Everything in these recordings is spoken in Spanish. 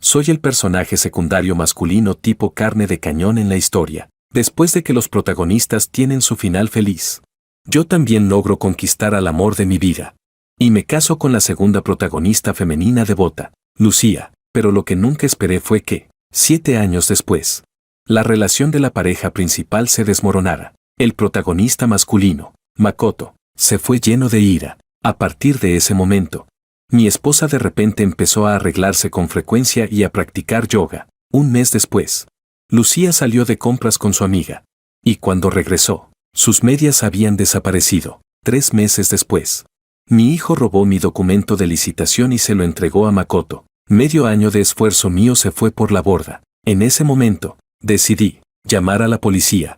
Soy el personaje secundario masculino tipo carne de cañón en la historia, después de que los protagonistas tienen su final feliz. Yo también logro conquistar al amor de mi vida. Y me caso con la segunda protagonista femenina devota, Lucía, pero lo que nunca esperé fue que, 7 años después, la relación de la pareja principal se desmoronara. El protagonista masculino, Makoto, se fue lleno de ira. A partir de ese momento, mi esposa de repente empezó a arreglarse con frecuencia y a practicar yoga. Un mes después, Lucía salió de compras con su amiga. Y cuando regresó, sus medias habían desaparecido. 3 meses después, mi hijo robó mi documento de licitación y se lo entregó a Makoto. Medio año de esfuerzo mío se fue por la borda. En ese momento, decidí llamar a la policía.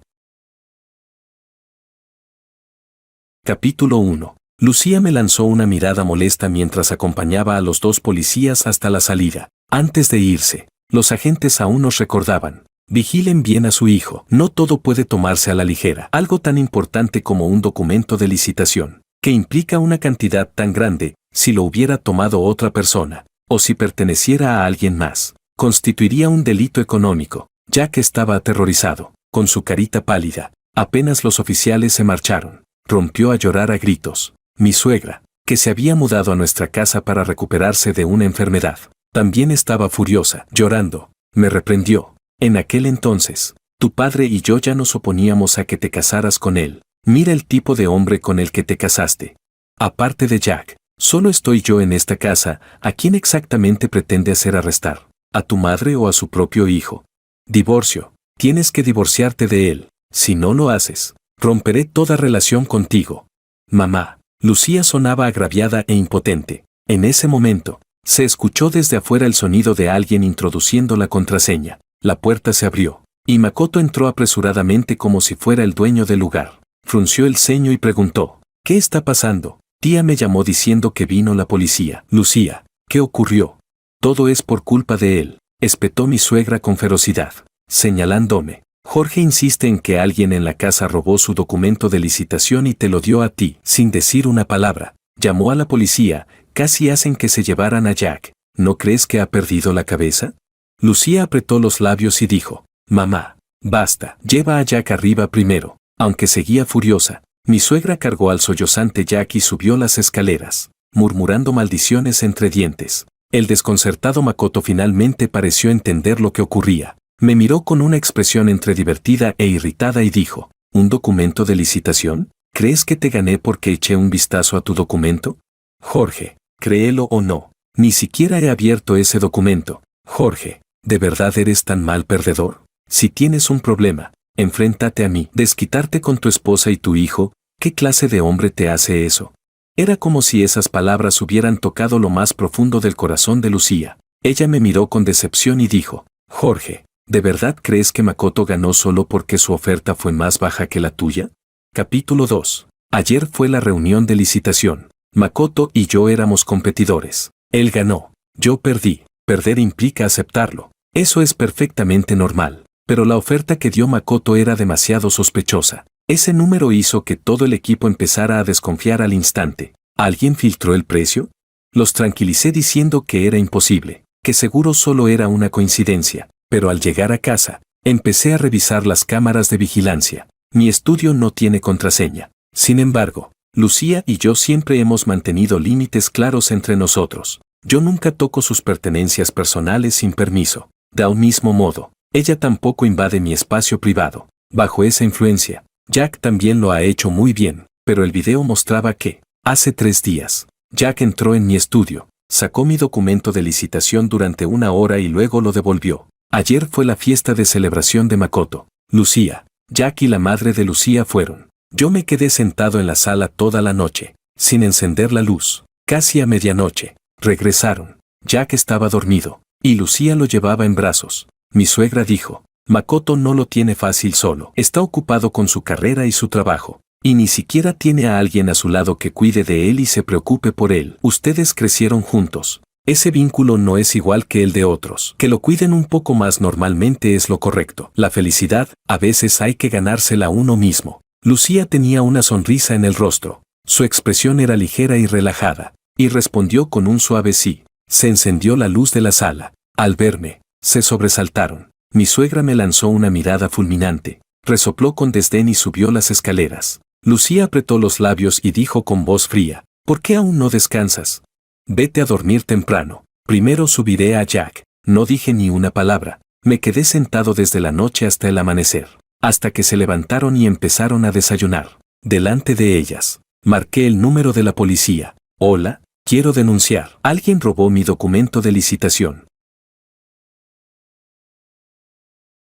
Capítulo 1. Lucía me lanzó una mirada molesta mientras acompañaba a los 2 policías hasta la salida. Antes de irse, los agentes aún nos recordaban: vigilen bien a su hijo. No todo puede tomarse a la ligera. Algo tan importante como un documento de licitación, que implica una cantidad tan grande, si lo hubiera tomado otra persona, o si perteneciera a alguien más, constituiría un delito económico. Jack estaba aterrorizado, con su carita pálida. Apenas los oficiales se marcharon, rompió a llorar a gritos. Mi suegra, que se había mudado a nuestra casa para recuperarse de una enfermedad, también estaba furiosa, llorando. Me reprendió: en aquel entonces, tu padre y yo ya nos oponíamos a que te casaras con él. Mira el tipo de hombre con el que te casaste. Aparte de Jack, solo estoy yo en esta casa. ¿A quién exactamente pretende hacer arrestar? ¿A tu madre o a su propio hijo? Divorcio. Tienes que divorciarte de él. Si no lo haces, romperé toda relación contigo. Mamá. Lucía sonaba agraviada e impotente. En ese momento, se escuchó desde afuera el sonido de alguien introduciendo la contraseña. La puerta se abrió, y Makoto entró apresuradamente como si fuera el dueño del lugar. Frunció el ceño y preguntó: ¿qué está pasando? Tía me llamó diciendo que vino la policía. Lucía, ¿qué ocurrió? Todo es por culpa de él, espetó mi suegra con ferocidad, señalándome. Jorge insiste en que alguien en la casa robó su documento de licitación y te lo dio a ti. Sin decir una palabra, llamó a la policía. Casi hacen que se llevaran a Jack. ¿No crees que ha perdido la cabeza? Lucía apretó los labios y dijo: mamá, basta, lleva a Jack arriba primero. Aunque seguía furiosa, mi suegra cargó al sollozante Jack y subió las escaleras, murmurando maldiciones entre dientes. El desconcertado Makoto finalmente pareció entender lo que ocurría. Me miró con una expresión entre divertida e irritada y dijo: ¿un documento de licitación? ¿Crees que te gané porque eché un vistazo a tu documento? Jorge, créelo o no, ni siquiera he abierto ese documento. Jorge, ¿de verdad eres tan mal perdedor? Si tienes un problema, enfréntate a mí. ¿Desquitarte con tu esposa y tu hijo? ¿Qué clase de hombre te hace eso? Era como si esas palabras hubieran tocado lo más profundo del corazón de Lucía. Ella me miró con decepción y dijo: Jorge, ¿de verdad crees que Makoto ganó solo porque su oferta fue más baja que la tuya? Capítulo 2. Ayer fue la reunión de licitación. Makoto y yo éramos competidores. Él ganó, yo perdí. Perder implica aceptarlo. Eso es perfectamente normal. Pero la oferta que dio Makoto era demasiado sospechosa. Ese número hizo que todo el equipo empezara a desconfiar al instante. ¿Alguien filtró el precio? Los tranquilicé diciendo que era imposible, que seguro solo era una coincidencia. Pero al llegar a casa, empecé a revisar las cámaras de vigilancia. Mi estudio no tiene contraseña. Sin embargo, Lucía y yo siempre hemos mantenido límites claros entre nosotros. Yo nunca toco sus pertenencias personales sin permiso. De un mismo modo, ella tampoco invade mi espacio privado. Bajo esa influencia, Jack también lo ha hecho muy bien, pero el video mostraba que, hace 3 días, Jack entró en mi estudio, sacó mi documento de licitación durante 1 hora y luego lo devolvió. Ayer fue la fiesta de celebración de Makoto. Lucía, Jack y la madre de Lucía fueron. Yo me quedé sentado en la sala toda la noche, sin encender la luz. Casi a medianoche, regresaron. Jack estaba dormido, y Lucía lo llevaba en brazos. Mi suegra dijo: Makoto no lo tiene fácil solo. Está ocupado con su carrera y su trabajo. Y ni siquiera tiene a alguien a su lado que cuide de él y se preocupe por él. Ustedes crecieron juntos. Ese vínculo no es igual que el de otros. Que lo cuiden un poco más normalmente es lo correcto. La felicidad, a veces hay que ganársela uno mismo. Lucía tenía una sonrisa en el rostro. Su expresión era ligera y relajada, y respondió con un suave sí. Se encendió la luz de la sala. Al verme, se sobresaltaron. Mi suegra me lanzó una mirada fulminante, resopló con desdén y subió las escaleras. Lucía apretó los labios y dijo con voz fría, ¿por qué aún no descansas? Vete a dormir temprano. Primero subiré a Jack. No dije ni una palabra. Me quedé sentado desde la noche hasta el amanecer, hasta que se levantaron y empezaron a desayunar. Delante de ellas, marqué el número de la policía. Hola, quiero denunciar. Alguien robó mi documento de licitación.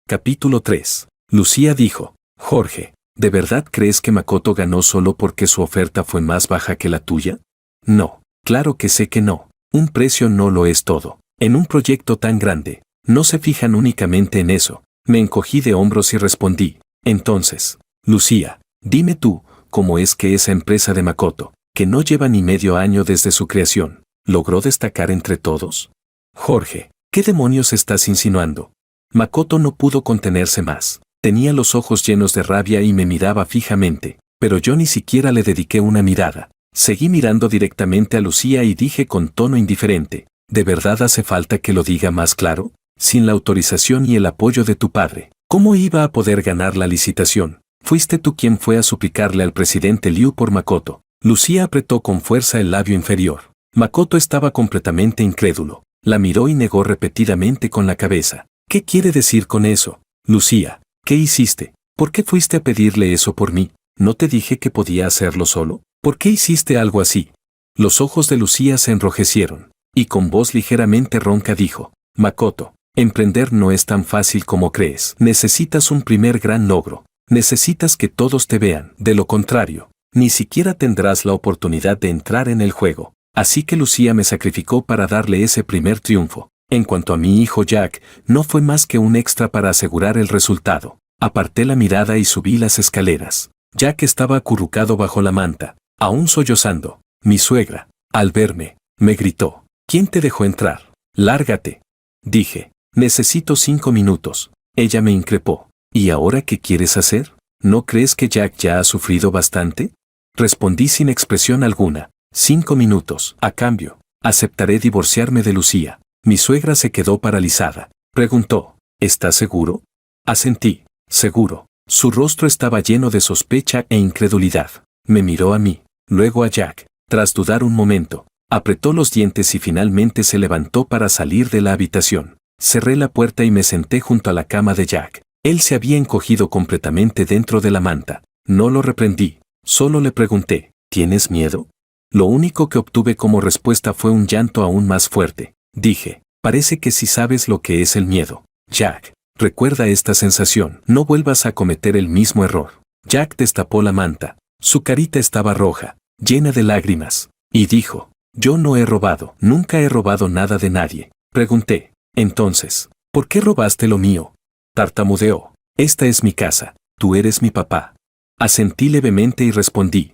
Capítulo 3. Lucía dijo, Jorge, ¿de verdad crees que Makoto ganó solo porque su oferta fue más baja que la tuya? No, claro que sé que no. Un precio no lo es todo. En un proyecto tan grande, no se fijan únicamente en eso. Me encogí de hombros y respondí, entonces, Lucía, dime tú, ¿cómo es que esa empresa de Makoto, que no lleva ni medio año desde su creación, logró destacar entre todos? Jorge, ¿qué demonios estás insinuando? Makoto no pudo contenerse más. Tenía los ojos llenos de rabia y me miraba fijamente, pero yo ni siquiera le dediqué una mirada. Seguí mirando directamente a Lucía y dije con tono indiferente, ¿de verdad hace falta que lo diga más claro? Sin la autorización y el apoyo de tu padre, ¿cómo iba a poder ganar la licitación? Fuiste tú quien fue a suplicarle al presidente Liu por Makoto. Lucía apretó con fuerza el labio inferior. Makoto estaba completamente incrédulo. La miró y negó repetidamente con la cabeza. ¿Qué quiere decir con eso? Lucía, ¿qué hiciste? ¿Por qué fuiste a pedirle eso por mí? ¿No te dije que podía hacerlo solo? ¿Por qué hiciste algo así? Los ojos de Lucía se enrojecieron, y con voz ligeramente ronca dijo, Makoto, emprender no es tan fácil como crees. Necesitas un primer gran logro. Necesitas que todos te vean. De lo contrario, ni siquiera tendrás la oportunidad de entrar en el juego. Así que Lucía me sacrificó para darle ese primer triunfo. En cuanto a mi hijo Jack, no fue más que un extra para asegurar el resultado. Aparté la mirada y subí las escaleras. Jack estaba acurrucado bajo la manta, aún sollozando. Mi suegra, al verme, me gritó, ¿quién te dejó entrar? Lárgate. Dije, necesito 5 minutos. Ella me increpó, ¿y ahora qué quieres hacer? ¿No crees que Jack ya ha sufrido bastante? Respondí sin expresión alguna, 5 minutos. A cambio, aceptaré divorciarme de Lucía. Mi suegra se quedó paralizada. Preguntó, ¿estás seguro? Asentí, seguro. Su rostro estaba lleno de sospecha e incredulidad. Me miró a mí, luego a Jack. Tras dudar un momento, apretó los dientes y finalmente se levantó para salir de la habitación. Cerré la puerta y me senté junto a la cama de Jack. Él se había encogido completamente dentro de la manta. No lo reprendí, solo le pregunté, ¿tienes miedo? Lo único que obtuve como respuesta fue un llanto aún más fuerte. Dije, parece que sí sabes lo que es el miedo. Jack, recuerda esta sensación. No vuelvas a cometer el mismo error. Jack destapó la manta. Su carita estaba roja, llena de lágrimas, y dijo, yo no he robado. Nunca he robado nada de nadie. Pregunté, entonces, ¿por qué robaste lo mío? Tartamudeó, esta es mi casa, tú eres mi papá. Asentí levemente y respondí,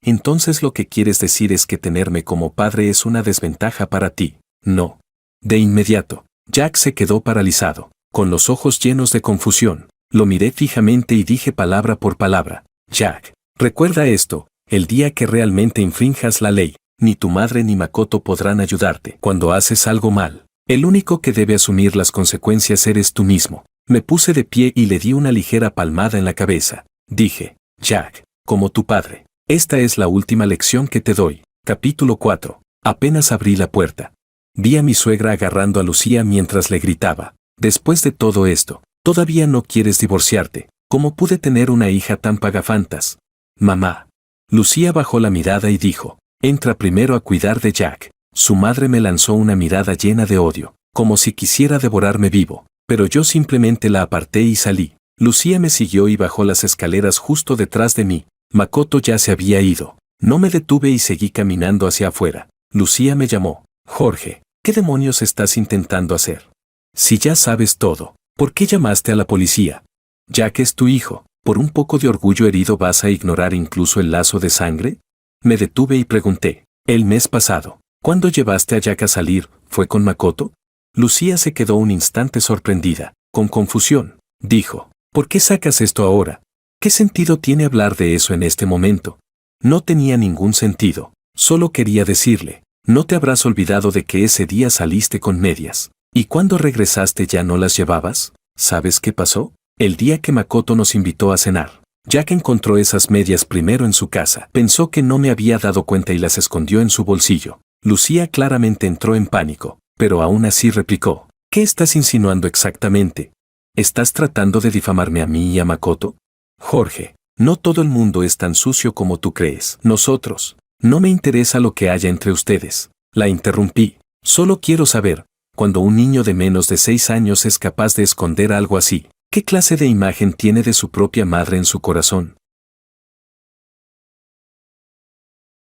entonces lo que quieres decir es que tenerme como padre es una desventaja para ti. No. De inmediato, Jack se quedó paralizado, con los ojos llenos de confusión. Lo miré fijamente y dije palabra por palabra. Jack, recuerda esto, el día que realmente infrinjas la ley, ni tu madre ni Makoto podrán ayudarte. Cuando haces algo mal, el único que debe asumir las consecuencias eres tú mismo. Me puse de pie y le di una ligera palmada en la cabeza. Dije, Jack, como tu padre, esta es la última lección que te doy. Capítulo 4. Apenas abrí la puerta. Vi a mi suegra agarrando a Lucía mientras le gritaba, después de todo esto, ¿todavía no quieres divorciarte? ¿Cómo pude tener una hija tan pagafantas? Mamá. Lucía bajó la mirada y dijo, entra primero a cuidar de Jack. Su madre me lanzó una mirada llena de odio, como si quisiera devorarme vivo, pero yo simplemente la aparté y salí. Lucía me siguió y bajó las escaleras justo detrás de mí. Makoto ya se había ido. No me detuve y seguí caminando hacia afuera. Lucía me llamó, Jorge, ¿qué demonios estás intentando hacer? Si ya sabes todo, ¿por qué llamaste a la policía? Jack es tu hijo, ¿por un poco de orgullo herido vas a ignorar incluso el lazo de sangre? Me detuve y pregunté, el mes pasado, ¿cuándo llevaste a Jack a salir, fue con Makoto? Lucía se quedó un instante sorprendida, con confusión. Dijo, ¿por qué sacas esto ahora? ¿Qué sentido tiene hablar de eso en este momento? No tenía ningún sentido, solo quería decirle, no te habrás olvidado de que ese día saliste con medias. ¿Y cuando regresaste ya no las llevabas? ¿Sabes qué pasó? El día que Makoto nos invitó a cenar. Jack encontró esas medias primero en su casa. Pensó que no me había dado cuenta y las escondió en su bolsillo. Lucía claramente entró en pánico, pero aún así replicó. ¿Qué estás insinuando exactamente? ¿Estás tratando de difamarme a mí y a Makoto? Jorge, no todo el mundo es tan sucio como tú crees. Nosotros. No me interesa lo que haya entre ustedes. La interrumpí. Solo quiero saber, cuando un niño de menos de 6 años es capaz de esconder algo así, ¿qué clase de imagen tiene de su propia madre en su corazón?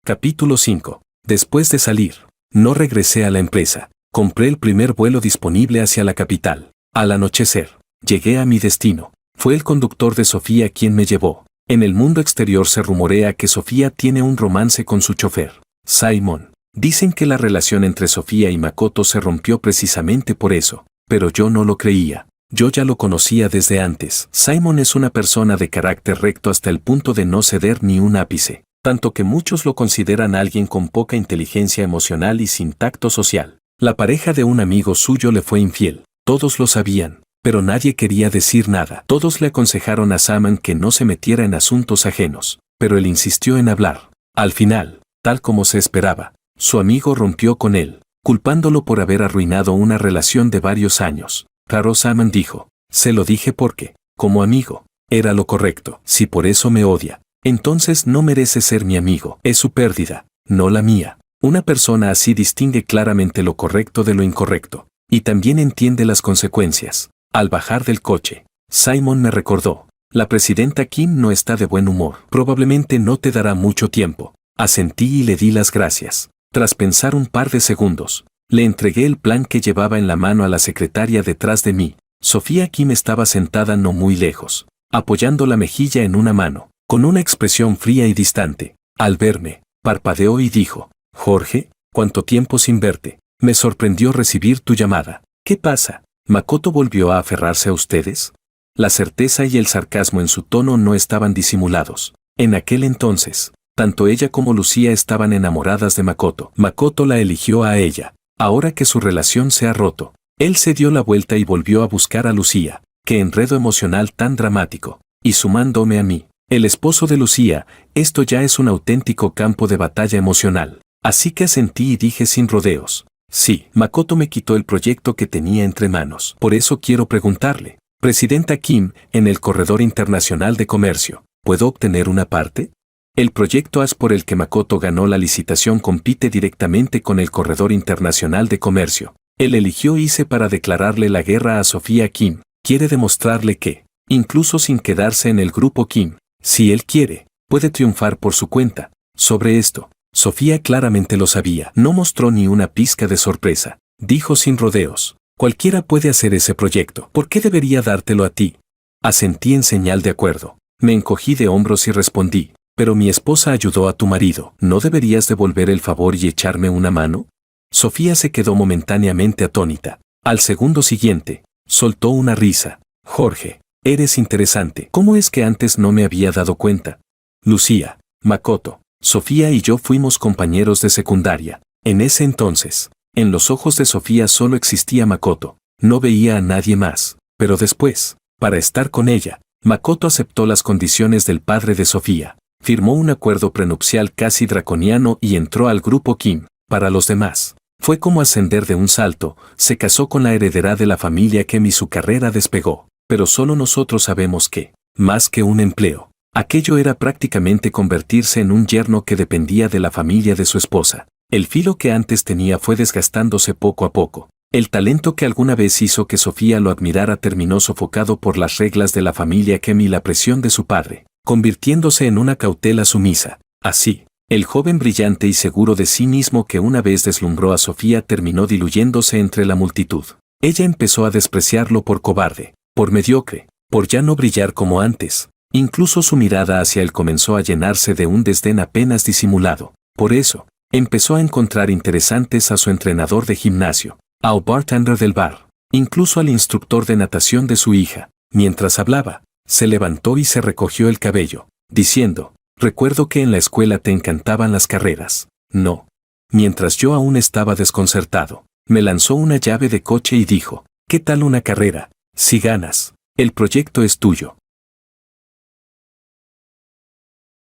Capítulo 5. Después de salir, no regresé a la empresa. Compré el primer vuelo disponible hacia la capital. Al anochecer, llegué a mi destino. Fue el conductor de Sofía quien me llevó. En el mundo exterior se rumorea que Sofía tiene un romance con su chofer, Simon. Dicen que la relación entre Sofía y Makoto se rompió precisamente por eso, pero yo no lo creía. Yo ya lo conocía desde antes. Simon es una persona de carácter recto hasta el punto de no ceder ni un ápice, tanto que muchos lo consideran alguien con poca inteligencia emocional y sin tacto social. La pareja de un amigo suyo le fue infiel. Todos lo sabían, pero nadie quería decir nada. Todos le aconsejaron a Simon que no se metiera en asuntos ajenos, pero él insistió en hablar. Al final, tal como se esperaba, su amigo rompió con él, culpándolo por haber arruinado una relación de varios años. Claro, Simon dijo, se lo dije porque, como amigo, era lo correcto. Si por eso me odia, entonces no merece ser mi amigo. Es su pérdida, no la mía. Una persona así distingue claramente lo correcto de lo incorrecto, y también entiende las consecuencias. Al bajar del coche, Simon me recordó, la presidenta Kim no está de buen humor. Probablemente no te dará mucho tiempo. Asentí y le di las gracias. Tras pensar un par de segundos, le entregué el plan que llevaba en la mano a la secretaria detrás de mí. Sofía Kim estaba sentada no muy lejos, apoyando la mejilla en una mano, con una expresión fría y distante. Al verme, parpadeó y dijo, Jorge, ¿cuánto tiempo sin verte? Me sorprendió recibir tu llamada. ¿Qué pasa? ¿Makoto volvió a aferrarse a ustedes? La certeza y el sarcasmo en su tono no estaban disimulados. En aquel entonces, tanto ella como Lucía estaban enamoradas de Makoto. Makoto la eligió a ella. Ahora que su relación se ha roto, él se dio la vuelta y volvió a buscar a Lucía. Qué enredo emocional tan dramático. Y sumándome a mí, el esposo de Lucía, esto ya es un auténtico campo de batalla emocional. Así que asentí y dije sin rodeos. Sí, Makoto me quitó el proyecto que tenía entre manos. Por eso quiero preguntarle, Presidenta Kim, en el Corredor Internacional de Comercio, ¿puedo obtener una parte? El proyecto AS por el que Makoto ganó la licitación compite directamente con el Corredor Internacional de Comercio. Él eligió ICE para declararle la guerra a Sofía Kim. Quiere demostrarle que, incluso sin quedarse en el grupo Kim, si él quiere, puede triunfar por su cuenta. Sobre esto, Sofía claramente lo sabía. No mostró ni una pizca de sorpresa. Dijo sin rodeos, cualquiera puede hacer ese proyecto. ¿Por qué debería dártelo a ti? Asentí en señal de acuerdo. Me encogí de hombros y respondí, pero mi esposa ayudó a tu marido. ¿No deberías devolver el favor y echarme una mano? Sofía se quedó momentáneamente atónita. Al segundo siguiente, soltó una risa. Jorge, eres interesante. ¿Cómo es que antes no me había dado cuenta? Lucía, Makoto, Sofía y yo fuimos compañeros de secundaria. En ese entonces, en los ojos de Sofía solo existía Makoto. No veía a nadie más. Pero después, para estar con ella, Makoto aceptó las condiciones del padre de Sofía. Firmó un acuerdo prenupcial casi draconiano y entró al grupo Kim. Para los demás, fue como ascender de un salto. Se casó con la heredera de la familia Kim y su carrera despegó. Pero solo nosotros sabemos que, más que un empleo, aquello era prácticamente convertirse en un yerno que dependía de la familia de su esposa. El filo que antes tenía fue desgastándose poco a poco. El talento que alguna vez hizo que Sofía lo admirara terminó sofocado por las reglas de la familia Kim y la presión de su padre, convirtiéndose en una cautela sumisa. Así, el joven brillante y seguro de sí mismo que una vez deslumbró a Sofía terminó diluyéndose entre la multitud. Ella empezó a despreciarlo por cobarde, por mediocre, por ya no brillar como antes. Incluso su mirada hacia él comenzó a llenarse de un desdén apenas disimulado. Por eso, empezó a encontrar interesantes a su entrenador de gimnasio, al bartender del bar, incluso al instructor de natación de su hija. Mientras hablaba, se levantó y se recogió el cabello, diciendo, recuerdo que en la escuela te encantaban las carreras. No. Mientras yo aún estaba desconcertado, Me lanzó una llave de coche y dijo, ¿qué tal una carrera? Si ganas, el proyecto es tuyo.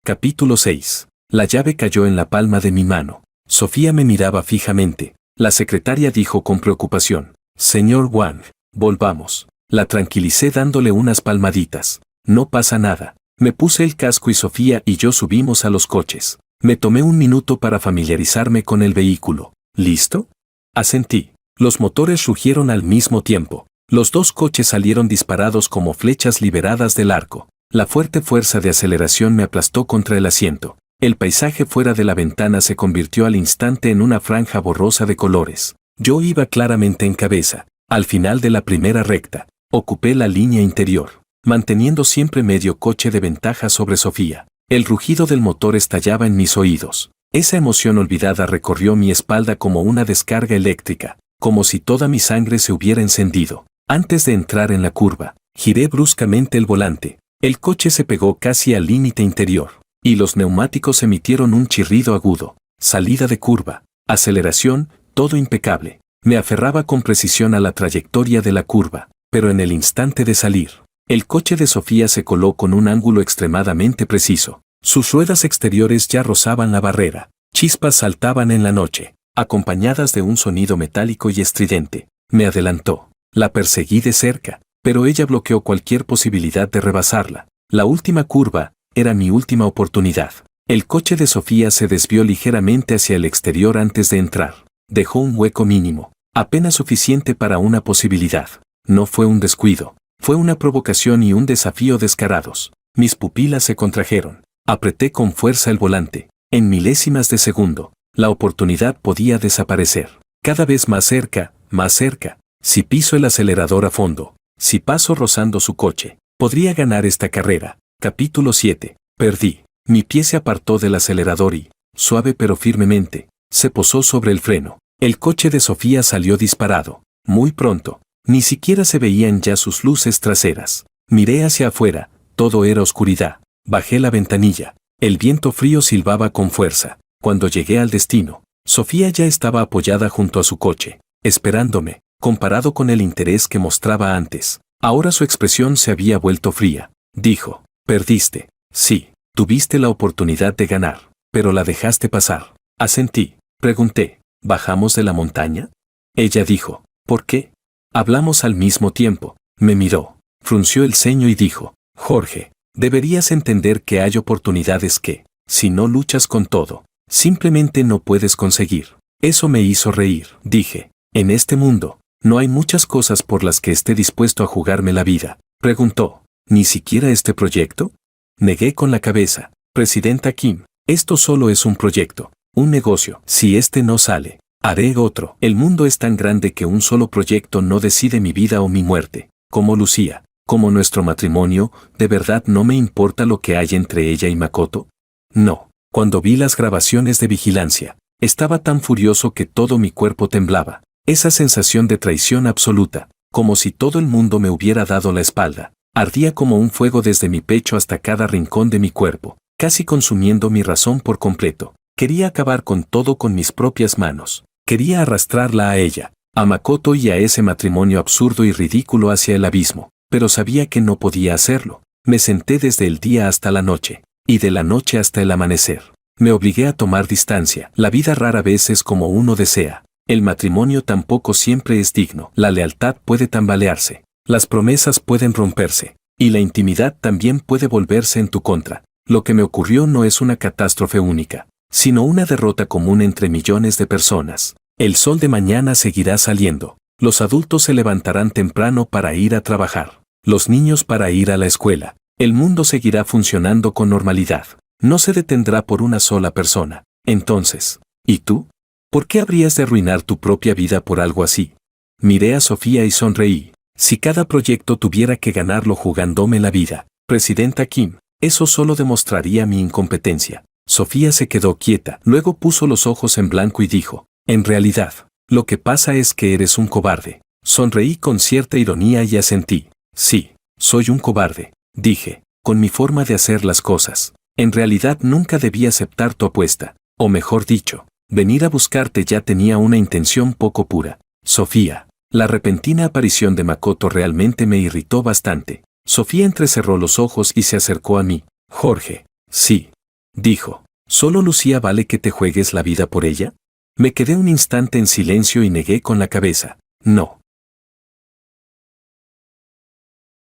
Capítulo 6. La llave cayó en la palma de mi mano. Sofía me miraba fijamente. La secretaria dijo con preocupación, Señor Wang, volvamos. La tranquilicé dándole unas palmaditas. No pasa nada. Me puse el casco y Sofía y yo subimos a los coches. Me tomé un minuto para familiarizarme con el vehículo. ¿Listo? Asentí. Los motores rugieron al mismo tiempo. Los dos coches salieron disparados como flechas liberadas del arco. La fuerte fuerza de aceleración me aplastó contra el asiento. El paisaje fuera de la ventana se convirtió al instante en una franja borrosa de colores. Yo iba claramente en cabeza. Al final de la primera recta, ocupé la línea interior, manteniendo siempre medio coche de ventaja sobre Sofía. El rugido del motor estallaba en mis oídos. Esa emoción olvidada recorrió mi espalda como una descarga eléctrica, como si toda mi sangre se hubiera encendido. Antes de entrar en la curva, giré bruscamente el volante. El coche se pegó casi al límite interior, y los neumáticos emitieron un chirrido agudo. Salida de curva, aceleración, todo impecable. Me aferraba con precisión a la trayectoria de la curva, pero en el instante de salir, el coche de Sofía se coló con un ángulo extremadamente preciso. Sus ruedas exteriores ya rozaban la barrera. Chispas saltaban en la noche, acompañadas de un sonido metálico y estridente. Me adelantó. La perseguí de cerca, pero ella bloqueó cualquier posibilidad de rebasarla. La última curva era mi última oportunidad. El coche de Sofía se desvió ligeramente hacia el exterior antes de entrar. Dejó un hueco mínimo, apenas suficiente para una posibilidad. No fue un descuido, fue una provocación y un desafío descarados. Mis pupilas se contrajeron. Apreté con fuerza el volante. En milésimas de segundo, la oportunidad podía desaparecer. Cada vez más cerca, más cerca. Si piso el acelerador a fondo, si paso rozando su coche, podría ganar esta carrera. Capítulo 7. Perdí. Mi pie se apartó del acelerador y, suave pero firmemente, se posó sobre el freno. El coche de Sofía salió disparado. Muy pronto, ni siquiera se veían ya sus luces traseras. Miré hacia afuera, todo era oscuridad. Bajé la ventanilla. El viento frío silbaba con fuerza. Cuando llegué al destino, Sofía ya estaba apoyada junto a su coche, esperándome. Comparado con el interés que mostraba antes, ahora su expresión se había vuelto fría. Dijo, perdiste. Sí, tuviste la oportunidad de ganar, pero la dejaste pasar. Asentí. Pregunté, ¿bajamos de la montaña? Ella dijo, ¿por qué? Hablamos al mismo tiempo. Me miró, frunció el ceño y dijo, Jorge, deberías entender que hay oportunidades que, si no luchas con todo, simplemente no puedes conseguir. Eso me hizo reír. Dije, en este mundo, ¿no hay muchas cosas por las que esté dispuesto a jugarme la vida? Preguntó, ¿ni siquiera este proyecto? Negué con la cabeza. Presidenta Kim, esto solo es un proyecto, un negocio. Si este no sale, haré otro. El mundo es tan grande que un solo proyecto no decide mi vida o mi muerte. Como Lucía, como nuestro matrimonio, ¿de verdad no me importa lo que hay entre ella y Makoto? No. Cuando vi las grabaciones de vigilancia, estaba tan furioso que todo mi cuerpo temblaba. Esa sensación de traición absoluta, como si todo el mundo me hubiera dado la espalda, ardía como un fuego desde mi pecho hasta cada rincón de mi cuerpo, casi consumiendo mi razón por completo. Quería acabar con todo con mis propias manos. Quería arrastrarla a ella, a Makoto y a ese matrimonio absurdo y ridículo hacia el abismo, pero sabía que no podía hacerlo. Me senté desde el día hasta la noche, y de la noche hasta el amanecer. Me obligué a tomar distancia. La vida rara vez es como uno desea. El matrimonio tampoco siempre es digno. La lealtad puede tambalearse. Las promesas pueden romperse. Y la intimidad también puede volverse en tu contra. Lo que me ocurrió no es una catástrofe única, sino una derrota común entre millones de personas. El sol de mañana seguirá saliendo. Los adultos se levantarán temprano para ir a trabajar. Los niños para ir a la escuela. El mundo seguirá funcionando con normalidad. No se detendrá por una sola persona. Entonces, ¿y tú? ¿Por qué habrías de arruinar tu propia vida por algo así? Miré a Sofía y sonreí. Si cada proyecto tuviera que ganarlo jugándome la vida, Presidenta Kim, eso solo demostraría mi incompetencia. Sofía se quedó quieta, luego puso los ojos en blanco y dijo, en realidad, lo que pasa es que eres un cobarde. Sonreí con cierta ironía y asentí. Sí, soy un cobarde, dije, con mi forma de hacer las cosas. En realidad nunca debí aceptar tu apuesta, o mejor dicho, Venir a buscarte ya tenía una intención poco pura. Sofía. La repentina aparición de Makoto realmente me irritó bastante. Sofía entrecerró los ojos y se acercó a mí. Jorge. Sí. Dijo. ¿Solo Lucía vale que te juegues la vida por ella? Me quedé un instante en silencio y negué con la cabeza. No.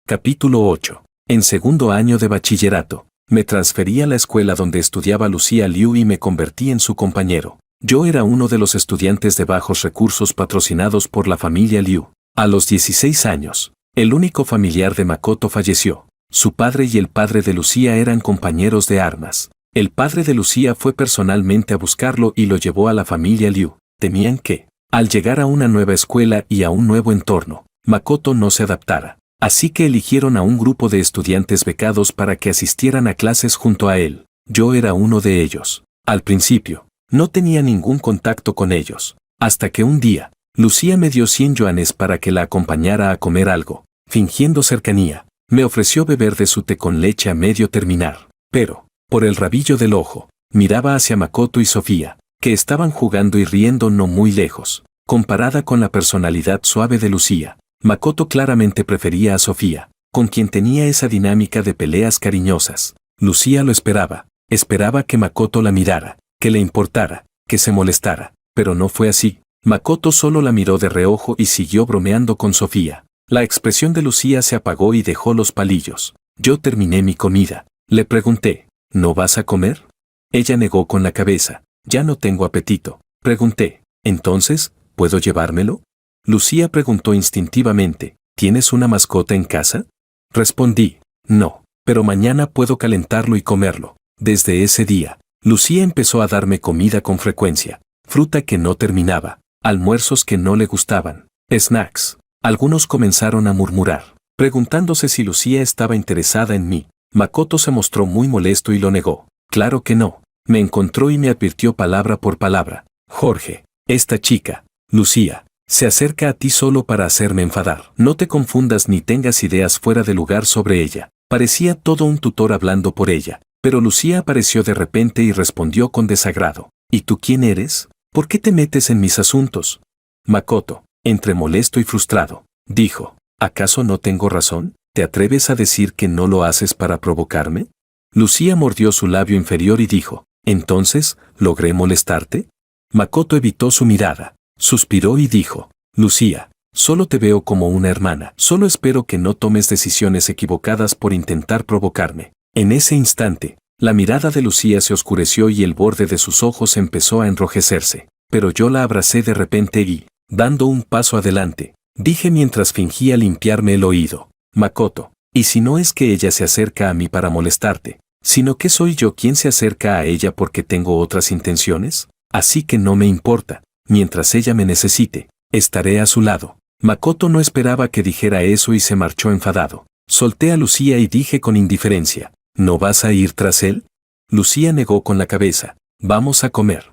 Capítulo 8. En segundo año de bachillerato, me transferí a la escuela donde estudiaba Lucía Liu y me convertí en su compañero. Yo era uno de los estudiantes de bajos recursos patrocinados por la familia Liu. A los 16 años, el único familiar de Makoto falleció. Su padre y el padre de Lucía eran compañeros de armas. El padre de Lucía fue personalmente a buscarlo y lo llevó a la familia Liu. Temían que, al llegar a una nueva escuela y a un nuevo entorno, Makoto no se adaptara. Así que eligieron a un grupo de estudiantes becados para que asistieran a clases junto a él. Yo era uno de ellos. Al principio, no tenía ningún contacto con ellos. Hasta que un día, Lucía me dio 100 yuanes para que la acompañara a comer algo. Fingiendo cercanía, me ofreció beber de su té con leche a medio terminar. Pero, por el rabillo del ojo, miraba hacia Makoto y Sofía, que estaban jugando y riendo no muy lejos. Comparada con la personalidad suave de Lucía, Makoto claramente prefería a Sofía, con quien tenía esa dinámica de peleas cariñosas. Lucía lo esperaba que Makoto la mirara, que le importara, que se molestara, pero no fue así. Makoto solo la miró de reojo y siguió bromeando con Sofía. La expresión de Lucía se apagó y dejó los palillos. Yo terminé mi comida. Le pregunté, ¿no vas a comer? Ella negó con la cabeza. Ya no tengo apetito. Pregunté, ¿entonces, puedo llevármelo? Lucía preguntó instintivamente, ¿tienes una mascota en casa? Respondí, no, pero mañana puedo calentarlo y comerlo. Desde ese día, Lucía empezó a darme comida con frecuencia, fruta que no terminaba, almuerzos que no le gustaban, snacks. Algunos comenzaron a murmurar, preguntándose si Lucía estaba interesada en mí. Makoto se mostró muy molesto y lo negó. Claro que no. Me encontró y me advirtió palabra por palabra. Jorge, esta chica, Lucía, se acerca a ti solo para hacerme enfadar. No te confundas ni tengas ideas fuera de lugar sobre ella. Parecía todo un tutor hablando por ella, pero Lucía apareció de repente y respondió con desagrado. ¿Y tú quién eres? ¿Por qué te metes en mis asuntos? Makoto, entre molesto y frustrado, dijo, ¿acaso no tengo razón? ¿Te atreves a decir que no lo haces para provocarme? Lucía mordió su labio inferior y dijo, ¿entonces, logré molestarte? Makoto evitó su mirada. Suspiró y dijo, Lucía, solo te veo como una hermana, solo espero que no tomes decisiones equivocadas por intentar provocarme. En ese instante, la mirada de Lucía se oscureció y el borde de sus ojos empezó a enrojecerse, pero yo la abracé de repente y, dando un paso adelante, dije mientras fingía limpiarme el oído, Makoto, ¿y si no es que ella se acerca a mí para molestarte, sino que soy yo quien se acerca a ella porque tengo otras intenciones? Así que no me importa. Mientras ella me necesite, estaré a su lado. Makoto no esperaba que dijera eso y se marchó enfadado. Solté a Lucía y dije con indiferencia, ¿no vas a ir tras él? Lucía negó con la cabeza, vamos a comer.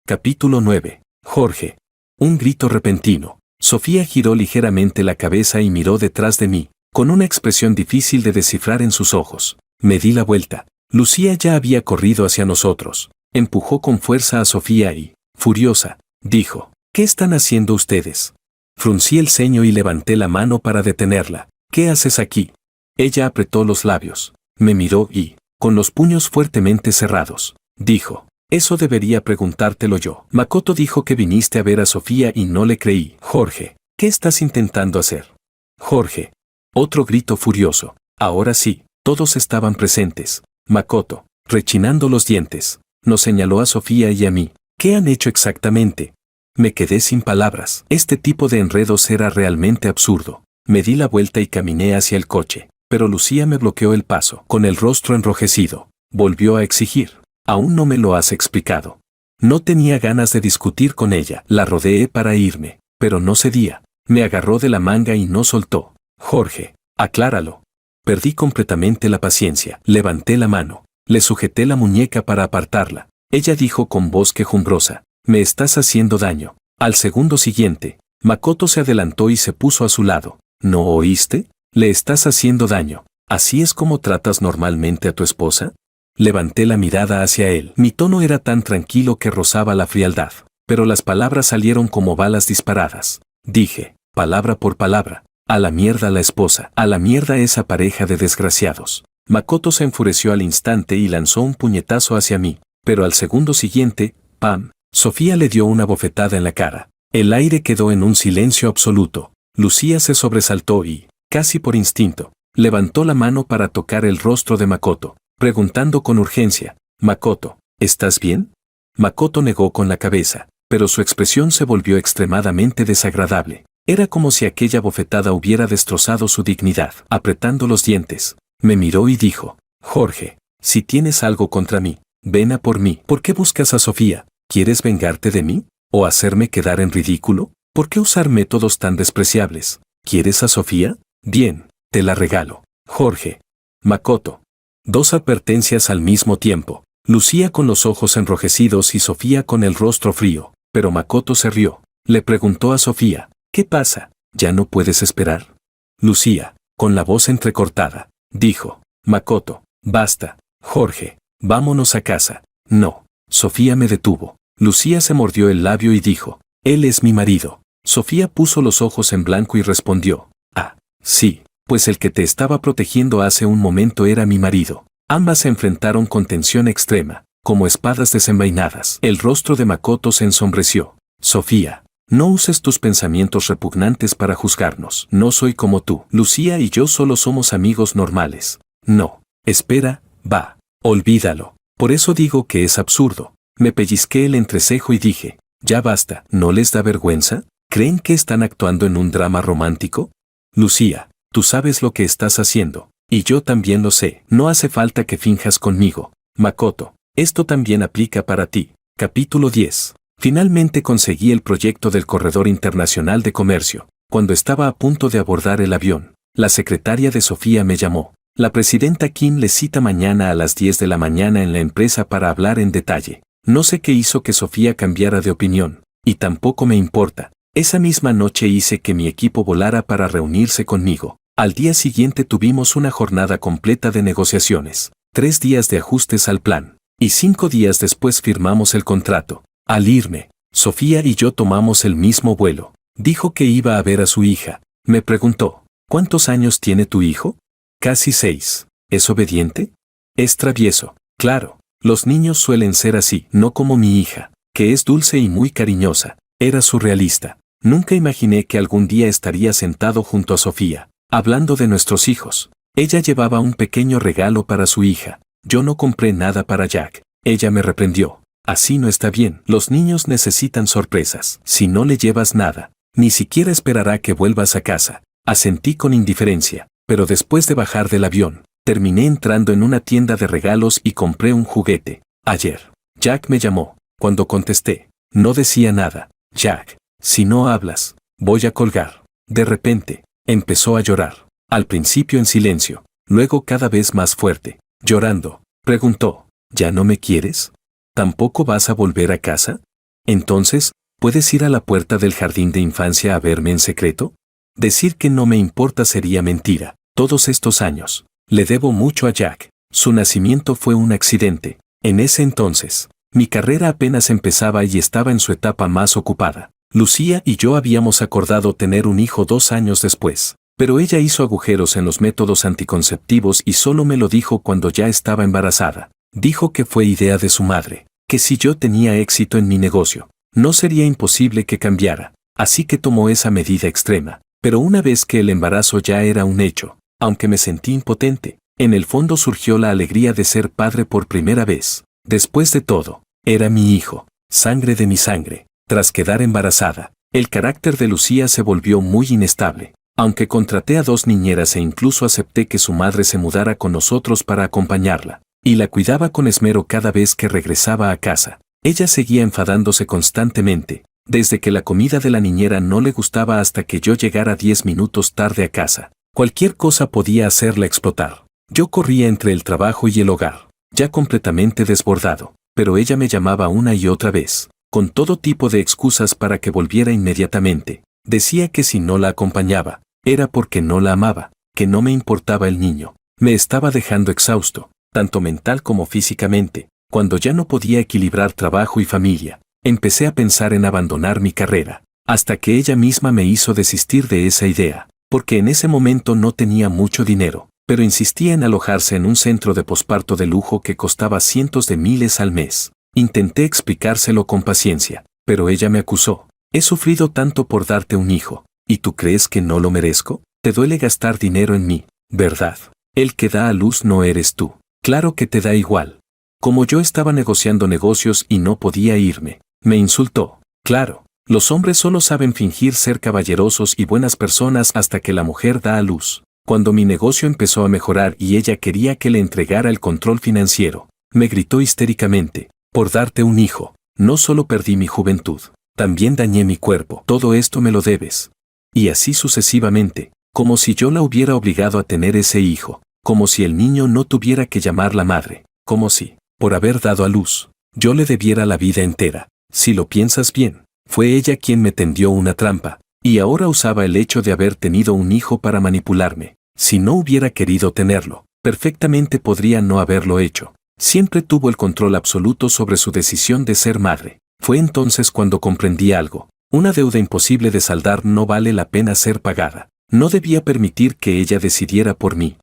Capítulo 9. Jorge. Un grito repentino. Sofía giró ligeramente la cabeza y miró detrás de mí, con una expresión difícil de descifrar en sus ojos. Me di la vuelta. Lucía ya había corrido hacia nosotros. Empujó con fuerza a Sofía y, furiosa, dijo, ¿qué están haciendo ustedes? Fruncí el ceño y levanté la mano para detenerla. ¿Qué haces aquí? Ella apretó los labios, me miró y, con los puños fuertemente cerrados, dijo, eso debería preguntártelo yo. Makoto dijo que viniste a ver a Sofía y no le creí. Jorge, ¿qué estás intentando hacer? Jorge. Otro grito furioso. Ahora sí, todos estaban presentes. Makoto, rechinando los dientes, nos señaló a Sofía y a mí. ¿Qué han hecho exactamente? Me quedé sin palabras. Este tipo de enredos era realmente absurdo. Me di la vuelta y caminé hacia el coche, pero Lucía me bloqueó el paso. Con el rostro enrojecido, volvió a exigir. Aún no me lo has explicado. No tenía ganas de discutir con ella. La rodeé para irme, pero no cedía. Me agarró de la manga y no soltó. Jorge, acláralo. Perdí completamente la paciencia. Levanté la mano. Le sujeté la muñeca para apartarla. Ella dijo con voz quejumbrosa, me estás haciendo daño. Al segundo siguiente, Makoto se adelantó y se puso a su lado. ¿No oíste? Le estás haciendo daño. ¿Así es como tratas normalmente a tu esposa? Levanté la mirada hacia él. Mi tono era tan tranquilo que rozaba la frialdad, pero las palabras salieron como balas disparadas. Dije, palabra por palabra, a la mierda la esposa, a la mierda esa pareja de desgraciados. Makoto se enfureció al instante y lanzó un puñetazo hacia mí, pero al segundo siguiente, ¡pam!, Sofía le dio una bofetada en la cara. El aire quedó en un silencio absoluto. Lucía se sobresaltó y, casi por instinto, levantó la mano para tocar el rostro de Makoto, preguntando con urgencia, «Makoto, ¿estás bien?» Makoto negó con la cabeza, pero su expresión se volvió extremadamente desagradable. Era como si aquella bofetada hubiera destrozado su dignidad. Apretando los dientes, me miró y dijo, «Jorge, si tienes algo contra mí, ven a por mí. ¿Por qué buscas a Sofía? ¿Quieres vengarte de mí? ¿O hacerme quedar en ridículo? ¿Por qué usar métodos tan despreciables? ¿Quieres a Sofía? Bien, te la regalo. Jorge. Makoto». Dos advertencias al mismo tiempo. Lucía con los ojos enrojecidos y Sofía con el rostro frío. Pero Makoto se rió. Le preguntó a Sofía, «¿Qué pasa? ¿Ya no puedes esperar?» Lucía, con la voz entrecortada, dijo, «Makoto, basta. Jorge, vámonos a casa». «No». Sofía me detuvo. Lucía se mordió el labio y dijo, «Él es mi marido». Sofía puso los ojos en blanco y respondió, «Ah, sí, pues el que te estaba protegiendo hace un momento era mi marido». Ambas se enfrentaron con tensión extrema, como espadas desenvainadas. El rostro de Makoto se ensombreció. «Sofía, no uses tus pensamientos repugnantes para juzgarnos. No soy como tú. Lucía y yo solo somos amigos normales». «No, espera, va, olvídalo. Por eso digo que es absurdo». Me pellizqué el entrecejo y dije, «Ya basta, ¿no les da vergüenza? ¿Creen que están actuando en un drama romántico?» «Lucía, tú sabes lo que estás haciendo, y yo también lo sé. No hace falta que finjas conmigo. Makoto, esto también aplica para ti». Capítulo 10. Finalmente conseguí el proyecto del Corredor Internacional de Comercio. Cuando estaba a punto de abordar el avión, la secretaria de Sofía me llamó. «La presidenta Kim le cita mañana a las 10 de la mañana en la empresa para hablar en detalle». No sé qué hizo que Sofía cambiara de opinión, y tampoco me importa. Esa misma noche hice que mi equipo volara para reunirse conmigo. Al día siguiente tuvimos una jornada completa de negociaciones, 3 días de ajustes al plan, y 5 días después firmamos el contrato. Al irme, Sofía y yo tomamos el mismo vuelo. Dijo que iba a ver a su hija. Me preguntó, «¿Cuántos años tiene tu hijo?» «Casi 6. ¿Es obediente?» «Es travieso». «Claro. Los niños suelen ser así, no como mi hija, que es dulce y muy cariñosa». Era surrealista. Nunca imaginé que algún día estaría sentado junto a Sofía, hablando de nuestros hijos. Ella llevaba un pequeño regalo para su hija. Yo no compré nada para Jack. Ella me reprendió. «Así no está bien. Los niños necesitan sorpresas. Si no le llevas nada, ni siquiera esperará que vuelvas a casa». Asentí con indiferencia, pero después de bajar del avión, terminé entrando en una tienda de regalos y compré un juguete. Ayer, Jack me llamó. Cuando contesté, no decía nada. «Jack, si no hablas, voy a colgar». De repente, empezó a llorar. Al principio en silencio, luego cada vez más fuerte. Llorando, preguntó, «¿Ya no me quieres? ¿Tampoco vas a volver a casa? Entonces, ¿puedes ir a la puerta del jardín de infancia a verme en secreto?» Decir que no me importa sería mentira. Todos estos años, le debo mucho a Jack. Su nacimiento fue un accidente. En ese entonces, mi carrera apenas empezaba y estaba en su etapa más ocupada. Lucía y yo habíamos acordado tener un hijo 2 años después, pero ella hizo agujeros en los métodos anticonceptivos y solo me lo dijo cuando ya estaba embarazada. Dijo que fue idea de su madre, que si yo tenía éxito en mi negocio, no sería imposible que cambiara. Así que tomó esa medida extrema. Pero una vez que el embarazo ya era un hecho, aunque me sentí impotente, en el fondo surgió la alegría de ser padre por primera vez. Después de todo, era mi hijo, sangre de mi sangre. Tras quedar embarazada, el carácter de Lucía se volvió muy inestable. Aunque contraté a 2 niñeras e incluso acepté que su madre se mudara con nosotros para acompañarla, y la cuidaba con esmero cada vez que regresaba a casa, ella seguía enfadándose constantemente, desde que la comida de la niñera no le gustaba hasta que yo llegara 10 minutos tarde a casa. Cualquier cosa podía hacerla explotar. Yo corría entre el trabajo y el hogar, ya completamente desbordado, pero ella me llamaba una y otra vez, con todo tipo de excusas para que volviera inmediatamente. Decía que si no la acompañaba, era porque no la amaba, que no me importaba el niño. Me estaba dejando exhausto. tanto mental como físicamente. Cuando ya no podía equilibrar trabajo y familia, empecé a pensar en abandonar mi carrera, hasta que ella misma me hizo desistir de esa idea, porque en ese momento no tenía mucho dinero, pero insistía en alojarse en un centro de posparto de lujo que costaba cientos de miles al mes. Intenté explicárselo con paciencia, pero ella me acusó. He sufrido tanto por darte un hijo, ¿y tú crees que no lo merezco? Te duele gastar dinero en mí, ¿verdad? El que da a luz no eres tú. Claro que te da igual. Como yo estaba negociando negocios y no podía irme, me insultó. Claro, los hombres solo saben fingir ser caballerosos y buenas personas hasta que la mujer da a luz. Cuando mi negocio empezó a mejorar y ella quería que le entregara el control financiero, me gritó histéricamente, por darte un hijo, no solo perdí mi juventud, también dañé mi cuerpo. Todo esto me lo debes. Y así sucesivamente, como si yo la hubiera obligado a tener ese hijo, como si el niño no tuviera que llamar la madre, como si, por haber dado a luz, yo le debiera la vida entera. Si lo piensas bien, fue ella quien me tendió una trampa, y ahora usaba el hecho de haber tenido un hijo para manipularme. Si no hubiera querido tenerlo, perfectamente podría no haberlo hecho. Siempre tuvo el control absoluto sobre su decisión de ser madre. Fue entonces cuando comprendí algo. Una deuda imposible de saldar no vale la pena ser pagada. No debía permitir que ella decidiera por mí.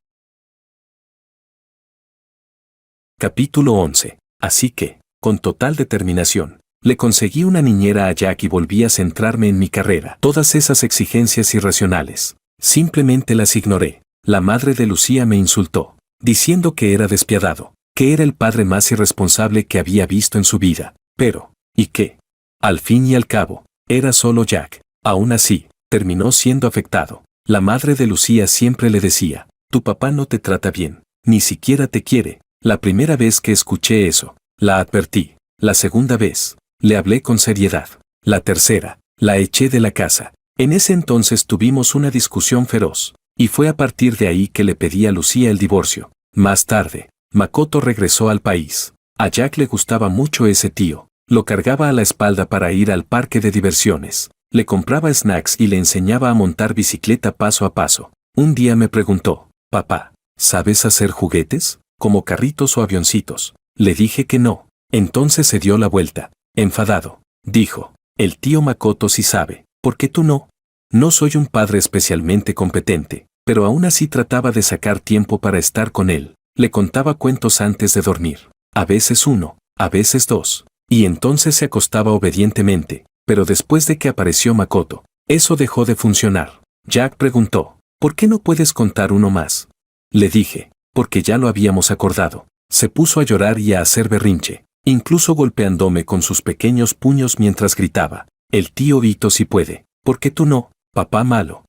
Capítulo 11. Así que, con total determinación, le conseguí una niñera a Jack y volví a centrarme en mi carrera. Todas esas exigencias irracionales, simplemente las ignoré. La madre de Lucía me insultó, diciendo que era despiadado, que era el padre más irresponsable que había visto en su vida. Pero, ¿y qué? Al fin y al cabo, era solo Jack. Aún así, terminó siendo afectado. La madre de Lucía siempre le decía, tu papá no te trata bien, ni siquiera te quiere. La primera vez que escuché eso, la advertí. La segunda vez, le hablé con seriedad. La tercera, la eché de la casa. En ese entonces tuvimos una discusión feroz, y fue a partir de ahí que le pedí a Lucía el divorcio. Más tarde, Makoto regresó al país. A Jack le gustaba mucho ese tío. Lo cargaba a la espalda para ir al parque de diversiones. Le compraba snacks y le enseñaba a montar bicicleta paso a paso. Un día me preguntó, papá, ¿sabes hacer juguetes? Como carritos o avioncitos. Le dije que no. Entonces se dio la vuelta. Enfadado, dijo, el tío Makoto sí sabe, ¿por qué tú no? No soy un padre especialmente competente, pero aún así trataba de sacar tiempo para estar con él. Le contaba cuentos antes de dormir. A veces uno, a veces dos. Y entonces se acostaba obedientemente, pero después de que apareció Makoto, eso dejó de funcionar. Jack preguntó, ¿por qué no puedes contar uno más? Le dije, porque ya lo habíamos acordado. Se puso a llorar y a hacer berrinche, incluso golpeándome con sus pequeños puños mientras gritaba, el tío Vito sí puede, ¿por qué tú no? Papá malo,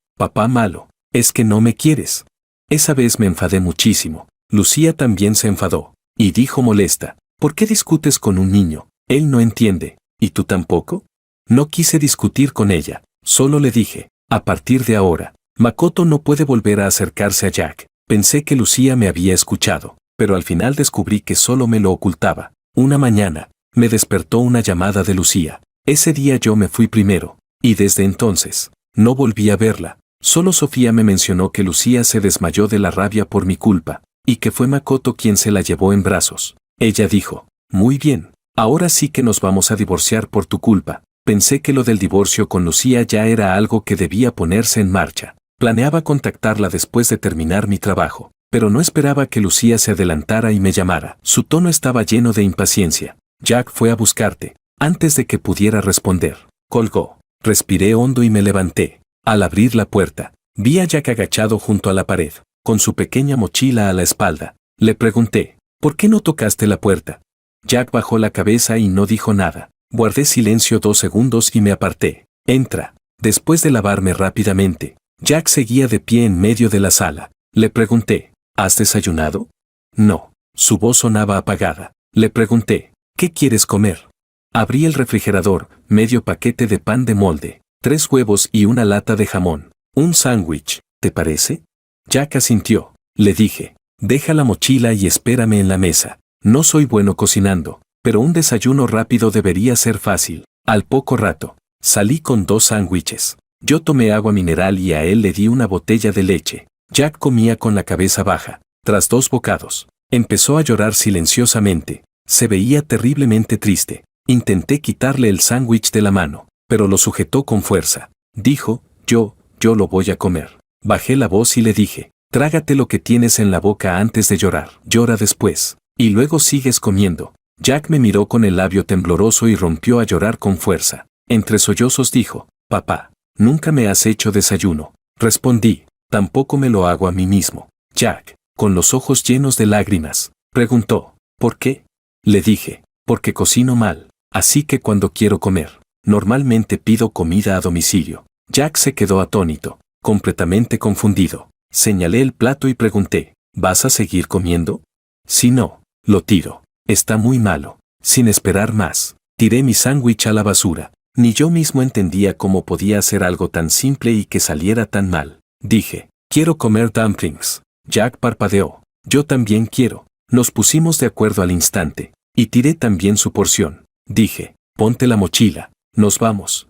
es que no me quieres. Esa vez me enfadé muchísimo. Lucía también se enfadó, y dijo molesta, ¿por qué discutes con un niño? Él no entiende, ¿y tú tampoco? No quise discutir con ella, solo le dije, a partir de ahora, Makoto no puede volver a acercarse a Jack. Pensé que Lucía me había escuchado, pero al final descubrí que solo me lo ocultaba. Una mañana, me despertó una llamada de Lucía. Ese día yo me fui primero, y desde entonces, no volví a verla. Solo Sofía me mencionó que Lucía se desmayó de la rabia por mi culpa, y que fue Makoto quien se la llevó en brazos. Ella dijo, muy bien, ahora sí que nos vamos a divorciar por tu culpa. Pensé que lo del divorcio con Lucía ya era algo que debía ponerse en marcha. Planeaba contactarla después de terminar mi trabajo, pero no esperaba que Lucía se adelantara y me llamara. Su tono estaba lleno de impaciencia. Jack fue a buscarte. Antes de que pudiera responder, colgó. Respiré hondo y me levanté. Al abrir la puerta, vi a Jack agachado junto a la pared, con su pequeña mochila a la espalda. Le pregunté, ¿por qué no tocaste la puerta? Jack bajó la cabeza y no dijo nada. Guardé silencio 2 segundos y me aparté. Entra. Después de lavarme rápidamente, Jack seguía de pie en medio de la sala. Le pregunté, ¿has desayunado? No. Su voz sonaba apagada. Le pregunté, ¿qué quieres comer? Abrí el refrigerador, medio paquete de pan de molde, 3 huevos y una lata de jamón. Un sándwich, ¿te parece? Jack asintió. Le dije, deja la mochila y espérame en la mesa. No soy bueno cocinando, pero un desayuno rápido debería ser fácil. Al poco rato, salí con 2 sándwiches. Yo tomé agua mineral y a él le di una botella de leche. Jack comía con la cabeza baja. Tras 2 bocados, Empezó a llorar silenciosamente. Se veía terriblemente triste. Intenté quitarle el sándwich de la mano, pero lo sujetó con fuerza. Dijo, yo lo voy a comer. Bajé la voz y le dije, trágate lo que tienes en la boca antes de llorar. Llora después. Y luego sigues comiendo. Jack me miró con el labio tembloroso y rompió a llorar con fuerza. Entre sollozos dijo, papá, nunca me has hecho desayuno. Respondí, tampoco me lo hago a mí mismo. Jack, con los ojos llenos de lágrimas, preguntó, ¿por qué? Le dije, porque cocino mal, así que cuando quiero comer, normalmente pido comida a domicilio. Jack se quedó atónito, completamente confundido. Señalé el plato y pregunté, ¿vas a seguir comiendo? Si no, lo tiro. Está muy malo. Sin esperar más, tiré mi sándwich a la basura. Ni yo mismo entendía cómo podía hacer algo tan simple y que saliera tan mal. Dije, quiero comer dumplings. Jack parpadeó. Yo también quiero. Nos pusimos de acuerdo al instante. Y tiré también su porción. Dije, ponte la mochila. Nos vamos.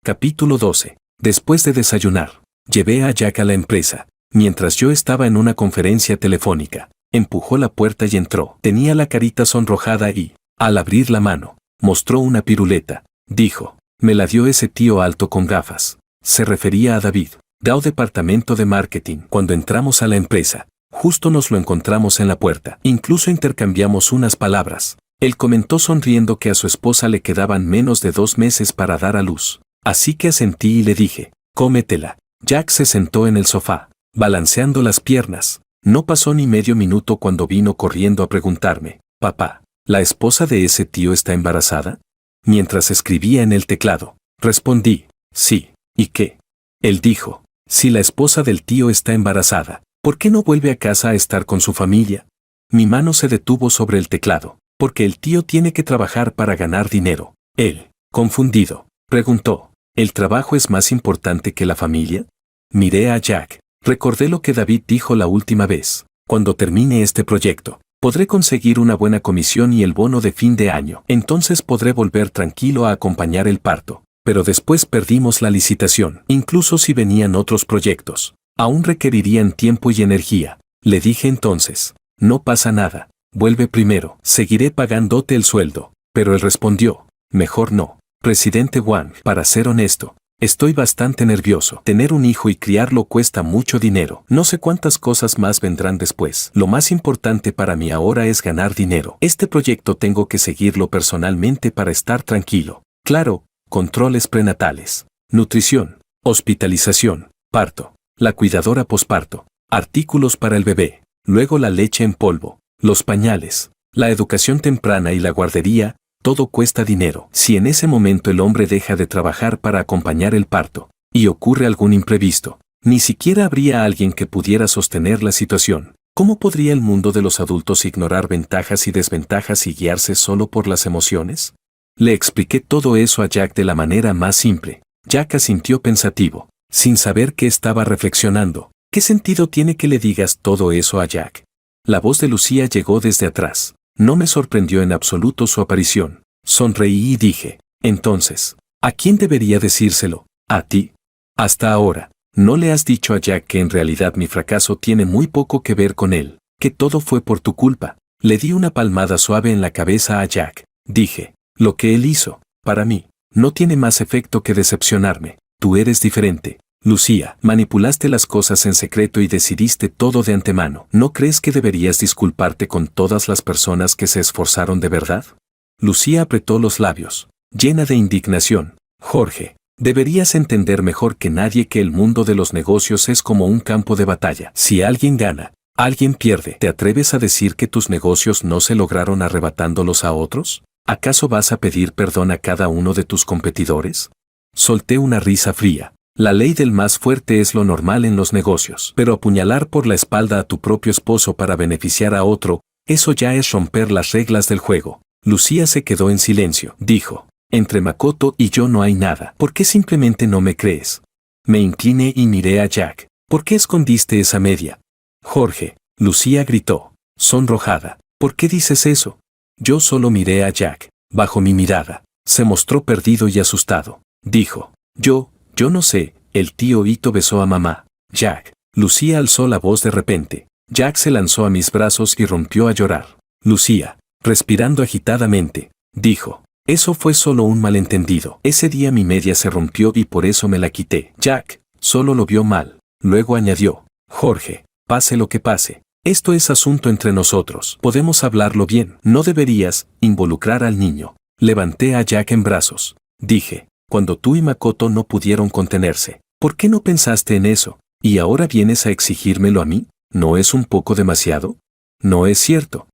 Capítulo 12. Después de desayunar, llevé a Jack a la empresa. Mientras yo estaba en una conferencia telefónica, empujó la puerta y entró. Tenía la carita sonrojada y, al abrir la mano, mostró una piruleta. Dijo, me la dio ese tío alto con gafas. Se refería a David, del departamento de marketing. Cuando entramos a la empresa, justo nos lo encontramos en la puerta. Incluso intercambiamos unas palabras. Él comentó sonriendo que a su esposa le quedaban menos de 2 meses para dar a luz. Así que asentí y le dije, cómetela. Jack se sentó en el sofá, balanceando las piernas. No pasó ni medio minuto cuando vino corriendo a preguntarme, papá, ¿la esposa de ese tío está embarazada? Mientras escribía en el teclado, respondí, sí, ¿y qué? Él dijo, si la esposa del tío está embarazada, ¿por qué no vuelve a casa a estar con su familia? Mi mano se detuvo sobre el teclado, porque el tío tiene que trabajar para ganar dinero. Él, confundido, preguntó, ¿el trabajo es más importante que la familia? Miré a Jack. Recordé lo que David dijo la última vez. Cuando termine este proyecto, podré conseguir una buena comisión y el bono de fin de año. Entonces podré volver tranquilo a acompañar el parto. Pero después perdimos la licitación. Incluso si venían otros proyectos, aún requerirían tiempo y energía. Le dije entonces, no pasa nada. Vuelve primero. Seguiré pagándote el sueldo. Pero él respondió, mejor no. Presidente Wang, para ser honesto, estoy bastante nervioso. Tener un hijo y criarlo cuesta mucho dinero. No sé cuántas cosas más vendrán después. Lo más importante para mí ahora es ganar dinero. Este proyecto tengo que seguirlo personalmente para estar tranquilo. Claro, controles prenatales, nutrición, hospitalización, parto, la cuidadora posparto, artículos para el bebé, luego la leche en polvo, los pañales, la educación temprana y la guardería. Todo cuesta dinero. Si en ese momento el hombre deja de trabajar para acompañar el parto, y ocurre algún imprevisto, ni siquiera habría alguien que pudiera sostener la situación. ¿Cómo podría el mundo de los adultos ignorar ventajas y desventajas y guiarse solo por las emociones? Le expliqué todo eso a Jack de la manera más simple. Jack asintió pensativo, sin saber qué estaba reflexionando. ¿Qué sentido tiene que le digas todo eso a Jack? La voz de Lucía llegó desde atrás. No me sorprendió en absoluto su aparición. Sonreí y dije, entonces, ¿a quién debería decírselo? ¿A ti? Hasta ahora, ¿no le has dicho a Jack que en realidad mi fracaso tiene muy poco que ver con él, que todo fue por tu culpa? Le di una palmada suave en la cabeza a Jack. Dije, lo que él hizo, para mí, no tiene más efecto que decepcionarme. Tú eres diferente. Lucía, manipulaste las cosas en secreto y decidiste todo de antemano. ¿No crees que deberías disculparte con todas las personas que se esforzaron de verdad? Lucía apretó los labios, llena de indignación. Jorge, deberías entender mejor que nadie que el mundo de los negocios es como un campo de batalla. Si alguien gana, alguien pierde. ¿Te atreves a decir que tus negocios no se lograron arrebatándolos a otros? ¿Acaso vas a pedir perdón a cada uno de tus competidores? Solté una risa fría. La ley del más fuerte es lo normal en los negocios, pero apuñalar por la espalda a tu propio esposo para beneficiar a otro, eso ya es romper las reglas del juego. Lucía se quedó en silencio. Dijo, entre Makoto y yo no hay nada. ¿Por qué simplemente no me crees? Me incliné y miré a Jack. ¿Por qué escondiste esa media? Jorge, Lucía gritó, sonrojada. ¿Por qué dices eso? Yo solo miré a Jack. Bajo mi mirada, se mostró perdido y asustado. Dijo, yo no sé, el tío Ito besó a mamá. Jack, Lucía alzó la voz de repente. Jack se lanzó a mis brazos y rompió a llorar. Lucía, respirando agitadamente, dijo, eso fue solo un malentendido. Ese día mi media se rompió y por eso me la quité. Jack solo lo vio mal. Luego añadió, Jorge, pase lo que pase, esto es asunto entre nosotros. Podemos hablarlo bien. No deberías involucrar al niño. Levanté a Jack en brazos. Dije, cuando tú y Makoto no pudieron contenerse, ¿por qué no pensaste en eso? ¿Y ahora vienes a exigírmelo a mí? ¿No es un poco demasiado? No es cierto.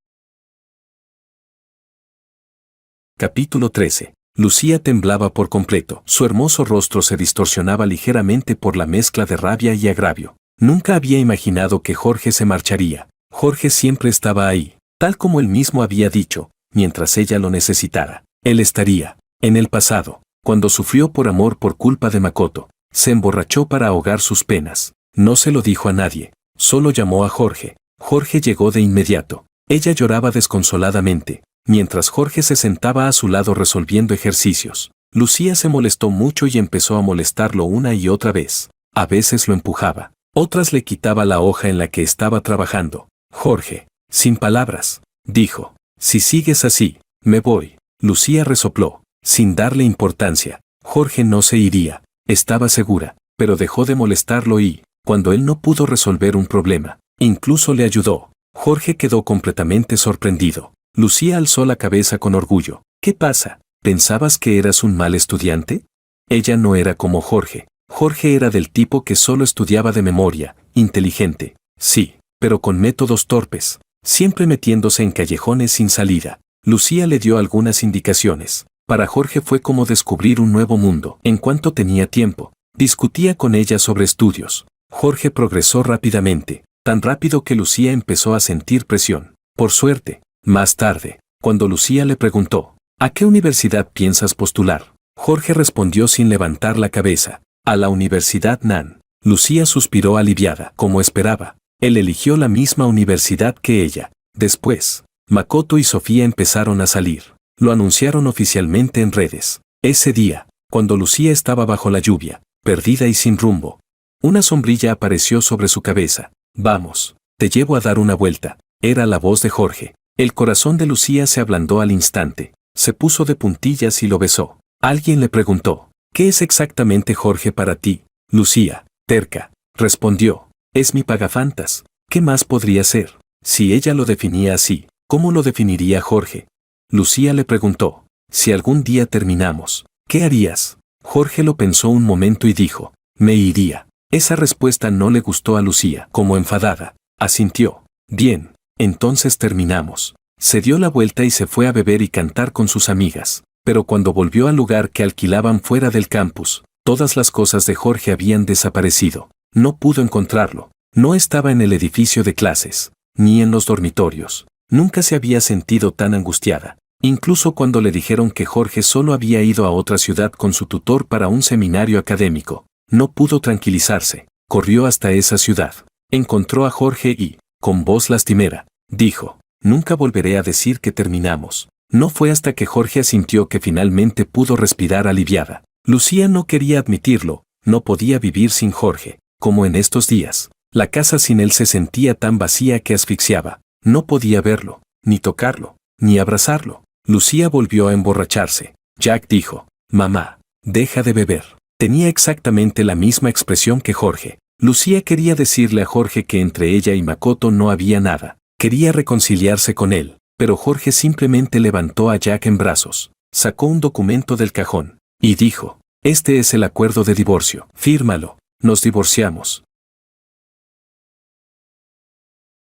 Capítulo 13. Lucía temblaba por completo. Su hermoso rostro se distorsionaba ligeramente por la mezcla de rabia y agravio. Nunca había imaginado que Jorge se marcharía. Jorge siempre estaba ahí, tal como él mismo había dicho, mientras ella lo necesitara. Él estaría. En el pasado, cuando sufrió por amor por culpa de Makoto, se emborrachó para ahogar sus penas. No se lo dijo a nadie, solo llamó a Jorge. Jorge llegó de inmediato. Ella lloraba desconsoladamente, mientras Jorge se sentaba a su lado resolviendo ejercicios. Lucía se molestó mucho y empezó a molestarlo una y otra vez. A veces lo empujaba, otras le quitaba la hoja en la que estaba trabajando. Jorge, sin palabras, dijo, si sigues así, me voy. Lucía resopló, sin darle importancia. Jorge no se iría, estaba segura, pero dejó de molestarlo y, cuando él no pudo resolver un problema, incluso le ayudó. Jorge quedó completamente sorprendido. Lucía alzó la cabeza con orgullo. ¿Qué pasa? ¿Pensabas que eras un mal estudiante? Ella no era como Jorge. Jorge era del tipo que solo estudiaba de memoria, inteligente, sí, pero con métodos torpes, siempre metiéndose en callejones sin salida. Lucía le dio algunas indicaciones. Para Jorge fue como descubrir un nuevo mundo. En cuanto tenía tiempo, discutía con ella sobre estudios. Jorge progresó rápidamente, tan rápido que Lucía empezó a sentir presión. Por suerte, más tarde, cuando Lucía le preguntó, ¿a qué universidad piensas postular? Jorge respondió sin levantar la cabeza, a la Universidad Nan. Lucía suspiró aliviada, como esperaba. Él eligió la misma universidad que ella. Después, Makoto y Sofía empezaron a salir. Lo anunciaron oficialmente en redes. Ese día, cuando Lucía estaba bajo la lluvia, perdida y sin rumbo, una sombrilla apareció sobre su cabeza. Vamos, te llevo a dar una vuelta. Era la voz de Jorge. El corazón de Lucía se ablandó al instante. Se puso de puntillas y lo besó. Alguien le preguntó, ¿qué es exactamente Jorge para ti? Lucía, terca, respondió, es mi pagafantas. ¿Qué más podría ser? Si ella lo definía así, ¿cómo lo definiría Jorge? Lucía le preguntó, si algún día terminamos, ¿qué harías? Jorge lo pensó un momento y dijo, me iría. Esa respuesta no le gustó a Lucía. Como enfadada, asintió. Bien, entonces terminamos. Se dio la vuelta y se fue a beber y cantar con sus amigas. Pero cuando volvió al lugar que alquilaban fuera del campus, todas las cosas de Jorge habían desaparecido. No pudo encontrarlo. No estaba en el edificio de clases, ni en los dormitorios. Nunca se había sentido tan angustiada. Incluso cuando le dijeron que Jorge solo había ido a otra ciudad con su tutor para un seminario académico, no pudo tranquilizarse. Corrió hasta esa ciudad. Encontró a Jorge y, con voz lastimera, dijo, nunca volveré a decir que terminamos. No fue hasta que Jorge asintió que finalmente pudo respirar aliviada. Lucía no quería admitirlo, no podía vivir sin Jorge, como en estos días. La casa sin él se sentía tan vacía que asfixiaba. No podía verlo, ni tocarlo, ni abrazarlo. Lucía volvió a emborracharse. Jack dijo, mamá, deja de beber. Tenía exactamente la misma expresión que Jorge. Lucía quería decirle a Jorge que entre ella y Makoto no había nada. Quería reconciliarse con él, pero Jorge simplemente levantó a Jack en brazos, sacó un documento del cajón, y dijo, este es el acuerdo de divorcio. Fírmalo, nos divorciamos.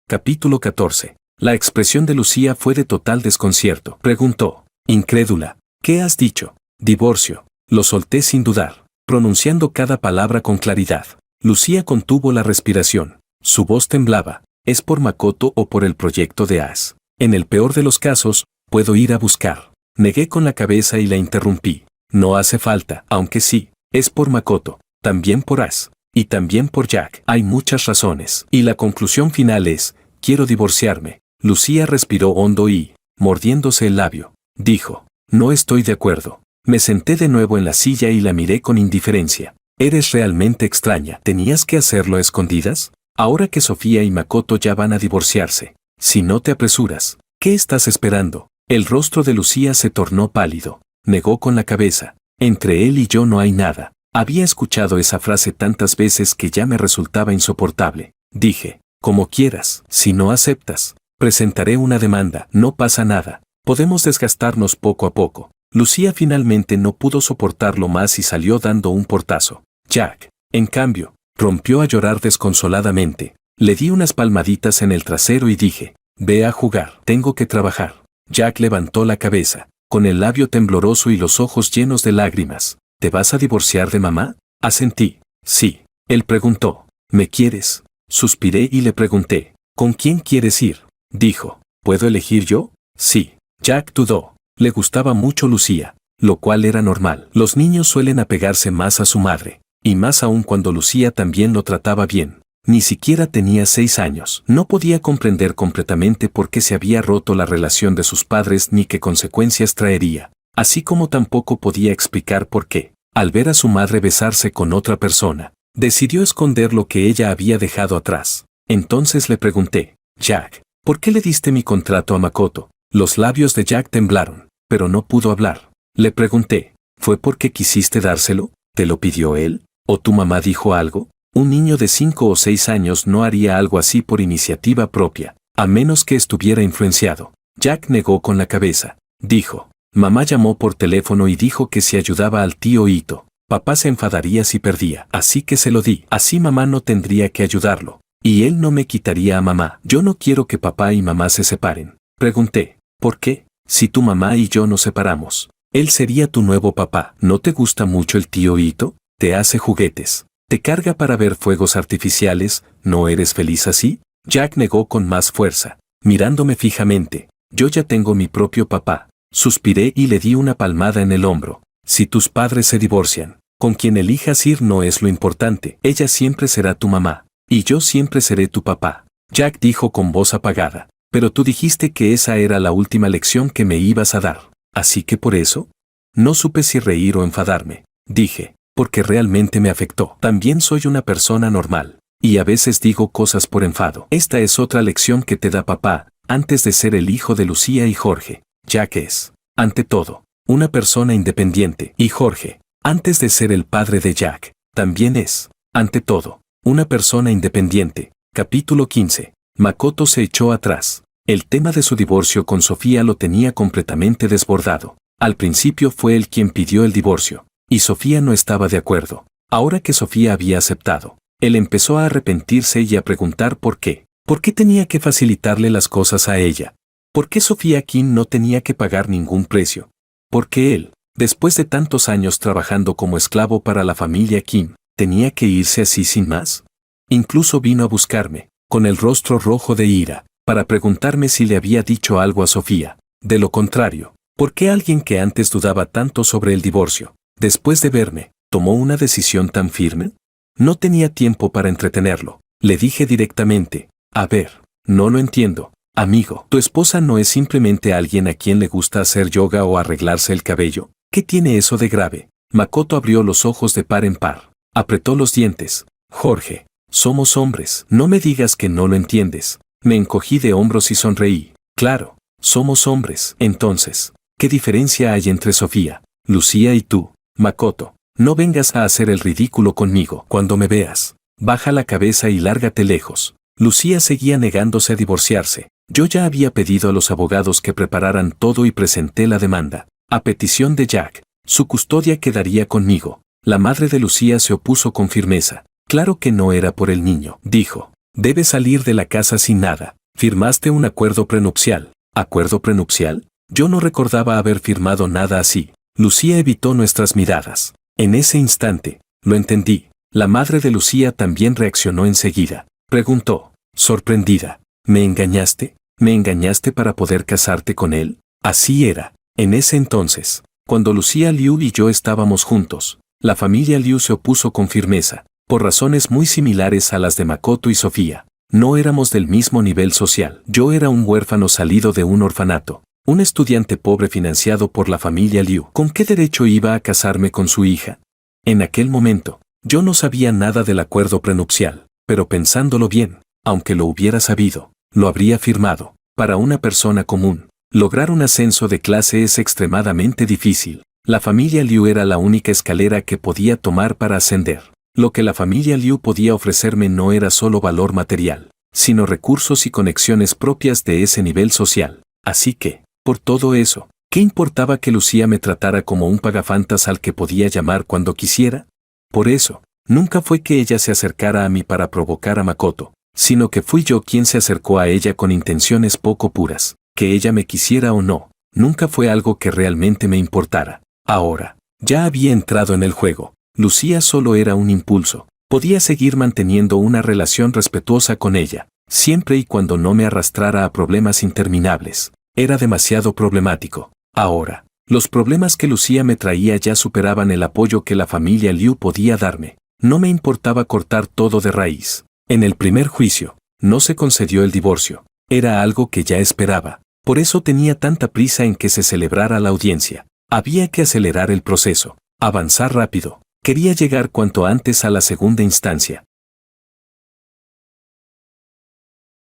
Capítulo 14. La expresión de Lucía fue de total desconcierto. Preguntó, incrédula, ¿qué has dicho? Divorcio. Lo solté sin dudar, pronunciando cada palabra con claridad. Lucía contuvo la respiración. Su voz temblaba. ¿Es por Makoto o por el proyecto de As? En el peor de los casos, puedo ir a buscar. Negué con la cabeza y la interrumpí. No hace falta, aunque sí, es por Makoto, también por As, y también por Jack. Hay muchas razones. Y la conclusión final es, quiero divorciarme. Lucía respiró hondo y, mordiéndose el labio, dijo, no estoy de acuerdo. Me senté de nuevo en la silla y la miré con indiferencia. Eres realmente extraña. ¿Tenías que hacerlo a escondidas? Ahora que Sofía y Makoto ya van a divorciarse. Si no te apresuras, ¿qué estás esperando? El rostro de Lucía se tornó pálido. Negó con la cabeza. Entre él y yo no hay nada. Había escuchado esa frase tantas veces que ya me resultaba insoportable. Dije, como quieras. Si no aceptas, presentaré una demanda. No pasa nada. Podemos desgastarnos poco a poco. Lucía finalmente no pudo soportarlo más y salió dando un portazo. Jack, en cambio, rompió a llorar desconsoladamente. Le di unas palmaditas en el trasero y dije, ve a jugar, tengo que trabajar. Jack levantó la cabeza, con el labio tembloroso y los ojos llenos de lágrimas. ¿Te vas a divorciar de mamá? Asentí. Sí. Él preguntó, ¿me quieres? Suspiré y le pregunté, ¿con quién quieres ir? Dijo, ¿puedo elegir yo? Sí. Jack dudó. Le gustaba mucho Lucía, lo cual era normal. Los niños suelen apegarse más a su madre, y más aún cuando Lucía también lo trataba bien. Ni siquiera tenía 6 años. No podía comprender completamente por qué se había roto la relación de sus padres ni qué consecuencias traería, así como tampoco podía explicar por qué, al ver a su madre besarse con otra persona, decidió esconder lo que ella había dejado atrás. Entonces le pregunté, Jack, ¿por qué le diste mi contrato a Makoto? Los labios de Jack temblaron, pero no pudo hablar. Le pregunté, ¿fue porque quisiste dárselo? ¿Te lo pidió él? ¿O tu mamá dijo algo? Un niño de 5 o 6 años no haría algo así por iniciativa propia, a menos que estuviera influenciado. Jack negó con la cabeza. Dijo, mamá llamó por teléfono y dijo que si ayudaba al tío Ito, papá se enfadaría si perdía. Así que se lo di. Así mamá no tendría que ayudarlo. Y él no me quitaría a mamá. Yo no quiero que papá y mamá se separen. Pregunté, ¿por qué? Si tu mamá y yo nos separamos, él sería tu nuevo papá. ¿No te gusta mucho el tío Ito? Te hace juguetes. Te carga para ver fuegos artificiales. ¿No eres feliz así? Jack negó con más fuerza, mirándome fijamente. Yo ya tengo mi propio papá. Suspiré y le di una palmada en el hombro. Si tus padres se divorcian, con quien elijas ir no es lo importante. Ella siempre será tu mamá, y yo siempre seré tu papá. Jack dijo con voz apagada, pero tú dijiste que esa era la última lección que me ibas a dar. Así que por eso, no supe si reír o enfadarme. Dije, porque realmente me afectó. También soy una persona normal, y a veces digo cosas por enfado. Esta es otra lección que te da papá, antes de ser el hijo de Lucía y Jorge. Jack es, ante todo, una persona independiente, y Jorge, antes de ser el padre de Jack, también es, ante todo, una persona independiente. Capítulo 15. Makoto se echó atrás. El tema de su divorcio con Sofía lo tenía completamente desbordado. Al principio fue él quien pidió el divorcio, y Sofía no estaba de acuerdo. Ahora que Sofía había aceptado, él empezó a arrepentirse y a preguntar por qué. ¿Por qué tenía que facilitarle las cosas a ella? ¿Por qué Sofía Kim no tenía que pagar ningún precio? ¿Por qué él, después de tantos años trabajando como esclavo para la familia Kim, tenía que irse así sin más? Incluso vino a buscarme, con el rostro rojo de ira, para preguntarme si le había dicho algo a Sofía. De lo contrario, ¿por qué alguien que antes dudaba tanto sobre el divorcio, después de verme, tomó una decisión tan firme? No tenía tiempo para entretenerlo. Le dije directamente, a ver, no lo entiendo, amigo. ¿Tu esposa no es simplemente alguien a quien le gusta hacer yoga o arreglarse el cabello? ¿Qué tiene eso de grave? Makoto abrió los ojos de par en par. Apretó los dientes. Jorge, somos hombres. No me digas que no lo entiendes. Me encogí de hombros y sonreí. Claro, somos hombres. Entonces, ¿qué diferencia hay entre Sofía, Lucía y tú? Makoto, no vengas a hacer el ridículo conmigo. Cuando me veas, baja la cabeza y lárgate lejos. Lucía seguía negándose a divorciarse. Yo ya había pedido a los abogados que prepararan todo y presenté la demanda. A petición de Jack, su custodia quedaría conmigo. La madre de Lucía se opuso con firmeza. Claro que no era por el niño. Dijo, debes salir de la casa sin nada. Firmaste un acuerdo prenupcial. ¿Acuerdo prenupcial? Yo no recordaba haber firmado nada así. Lucía evitó nuestras miradas. En ese instante, lo entendí. La madre de Lucía también reaccionó enseguida. Preguntó, sorprendida, ¿me engañaste? ¿Me engañaste para poder casarte con él? Así era. En ese entonces, cuando Lucía Liu y yo estábamos juntos, la familia Liu se opuso con firmeza, por razones muy similares a las de Makoto y Sofía. No éramos del mismo nivel social. Yo era un huérfano salido de un orfanato, un estudiante pobre financiado por la familia Liu. ¿Con qué derecho iba a casarme con su hija? En aquel momento, Yo no sabía nada del acuerdo prenupcial, pero pensándolo bien, aunque lo hubiera sabido, lo habría firmado. Para una persona común, lograr un ascenso de clase es extremadamente difícil. La familia Liu era la única escalera que podía tomar para ascender. Lo que la familia Liu podía ofrecerme no era solo valor material, sino recursos y conexiones propias de ese nivel social. Así que, por todo eso, ¿qué importaba que Lucía me tratara como un pagafantas al que podía llamar cuando quisiera? Por eso, nunca fue que ella se acercara a mí para provocar a Makoto, sino que fui yo quien se acercó a ella con intenciones poco puras. Que ella me quisiera o no, nunca fue algo que realmente me importara. Ahora, ya había entrado en el juego. Lucía solo era un impulso. Podía seguir manteniendo una relación respetuosa con ella, siempre y cuando no me arrastrara a problemas interminables. Era demasiado problemático. Ahora, los problemas que Lucía me traía ya superaban el apoyo que la familia Liu podía darme. No me importaba cortar todo de raíz. En el primer juicio, no se concedió el divorcio. Era algo que ya esperaba. Por eso tenía tanta prisa en que se celebrara la audiencia. Había que acelerar el proceso, avanzar rápido. Quería llegar cuanto antes a la segunda instancia.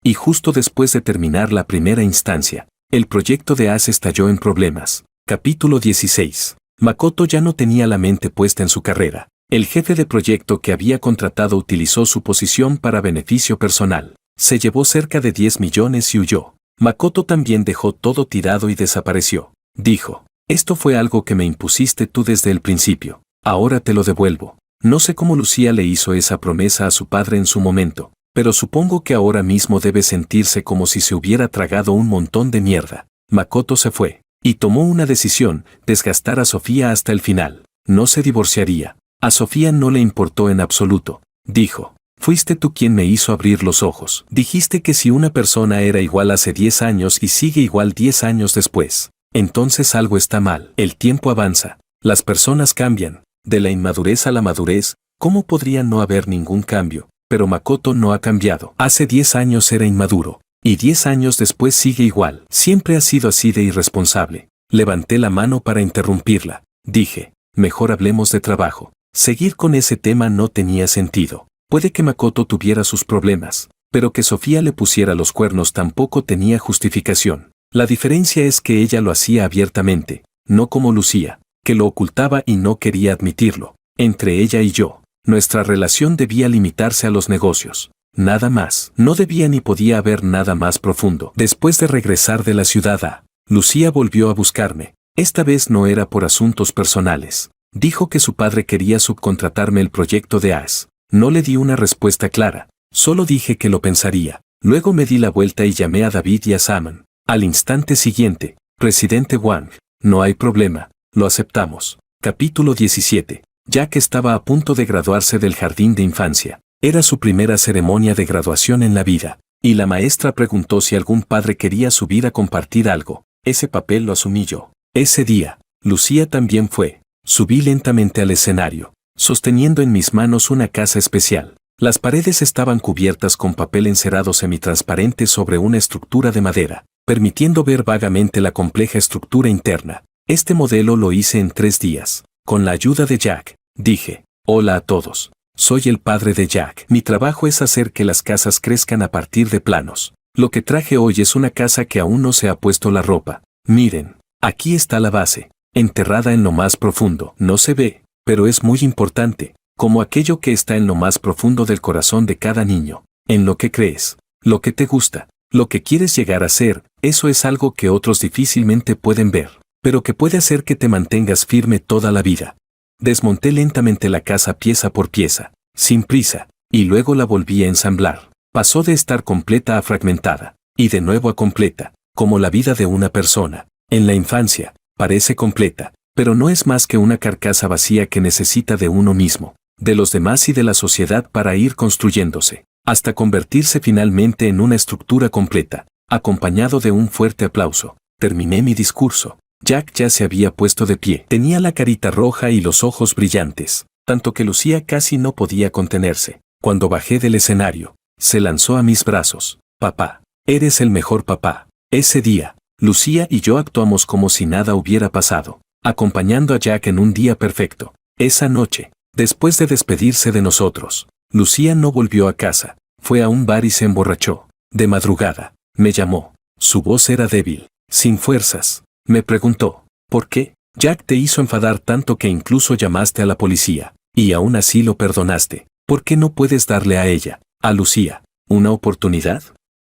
Y justo después de terminar la primera instancia, el proyecto de AS estalló en problemas. Capítulo 16. Makoto ya no tenía la mente puesta en su carrera. El jefe de proyecto que había contratado utilizó su posición para beneficio personal. Se llevó cerca de 10 millones y huyó. Makoto también dejó todo tirado y desapareció. Dijo, esto fue algo que me impusiste tú desde el principio. Ahora te lo devuelvo. No sé cómo Lucía le hizo esa promesa a su padre en su momento, pero supongo que ahora mismo debe sentirse como si se hubiera tragado un montón de mierda. Makoto se fue, y tomó una decisión, desgastar a Sofía hasta el final. No se divorciaría. A Sofía no le importó en absoluto. Dijo, fuiste tú quien me hizo abrir los ojos. Dijiste que si una persona era igual hace 10 años y sigue igual 10 años después, entonces algo está mal. El tiempo avanza. Las personas cambian. De la inmadurez a la madurez, ¿cómo podría no haber ningún cambio? Pero Makoto no ha cambiado. Hace 10 años era inmaduro, y 10 años después sigue igual. Siempre ha sido así de irresponsable. Levanté la mano para interrumpirla. Dije, mejor hablemos de trabajo. Seguir con ese tema no tenía sentido. Puede que Makoto tuviera sus problemas, pero que Sofía le pusiera los cuernos tampoco tenía justificación. La diferencia es que ella lo hacía abiertamente, no como Lucía, que lo ocultaba y no quería admitirlo. Entre ella y yo, nuestra relación debía limitarse a los negocios. Nada más. No debía ni podía haber nada más profundo. Después de regresar de la ciudad A, Lucía volvió a buscarme. Esta vez no era por asuntos personales. Dijo que su padre quería subcontratarme el proyecto de AS. No le di una respuesta clara. Solo dije que lo pensaría. Luego me di la vuelta y llamé a David y a Saman. Al instante siguiente, presidente Wang, no hay problema. Lo aceptamos. Capítulo 17. Jack estaba a punto de graduarse del jardín de infancia. Era su primera ceremonia de graduación en la vida, y la maestra preguntó si algún padre quería subir a compartir algo. Ese papel lo asumí yo. Ese día, Lucía también fue. Subí lentamente al escenario, sosteniendo en mis manos una casa especial. Las paredes estaban cubiertas con papel encerado semitransparente sobre una estructura de madera, permitiendo ver vagamente la compleja estructura interna. Este modelo lo hice en 3 días. Con la ayuda de Jack, dije, hola a todos. Soy el padre de Jack. Mi trabajo es hacer que las casas crezcan a partir de planos. Lo que traje hoy es una casa que aún no se ha puesto la ropa. Miren, aquí está la base, enterrada en lo más profundo. No se ve, pero es muy importante, como aquello que está en lo más profundo del corazón de cada niño. En lo que crees, lo que te gusta, lo que quieres llegar a ser, eso es algo que otros difícilmente pueden ver, pero que puede hacer que te mantengas firme toda la vida. Desmonté lentamente la casa pieza por pieza, sin prisa, y luego la volví a ensamblar. Pasó de estar completa a fragmentada, y de nuevo a completa, como la vida de una persona. En la infancia, parece completa, pero no es más que una carcasa vacía que necesita de uno mismo, de los demás y de la sociedad para ir construyéndose, hasta convertirse finalmente en una estructura completa, acompañado de un fuerte aplauso. Terminé mi discurso. Jack ya se había puesto de pie. Tenía la carita roja y los ojos brillantes, tanto que Lucía casi no podía contenerse. Cuando bajé del escenario, se lanzó a mis brazos. Papá, eres el mejor papá. Ese día, Lucía y yo actuamos como si nada hubiera pasado, acompañando a Jack en un día perfecto. Esa noche, Después de despedirse de nosotros, Lucía no volvió a casa, fue a un bar y se emborrachó. De madrugada, me llamó. Su voz era débil, sin fuerzas. Me preguntó, ¿por qué? Jack te hizo enfadar tanto que incluso llamaste a la policía, y aún así lo perdonaste. ¿Por qué no puedes darle a ella, a Lucía, una oportunidad?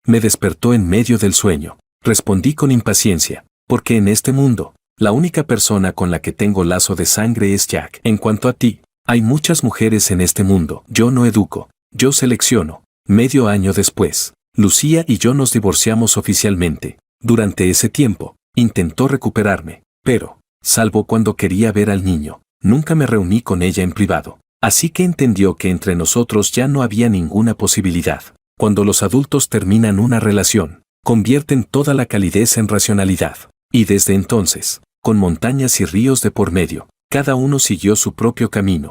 Me despertó en medio del sueño. Respondí con impaciencia, porque en este mundo, la única persona con la que tengo lazo de sangre es Jack. En cuanto a ti, hay muchas mujeres en este mundo. Yo no educo, yo selecciono. Medio año después, Lucía y yo nos divorciamos oficialmente. Durante ese tiempo, intentó recuperarme, pero, salvo cuando quería ver al niño, nunca me reuní con ella en privado. Así que entendió que entre nosotros ya no había ninguna posibilidad. Cuando los adultos terminan una relación, convierten toda la calidez en racionalidad. Y desde entonces, con montañas y ríos de por medio, cada uno siguió su propio camino.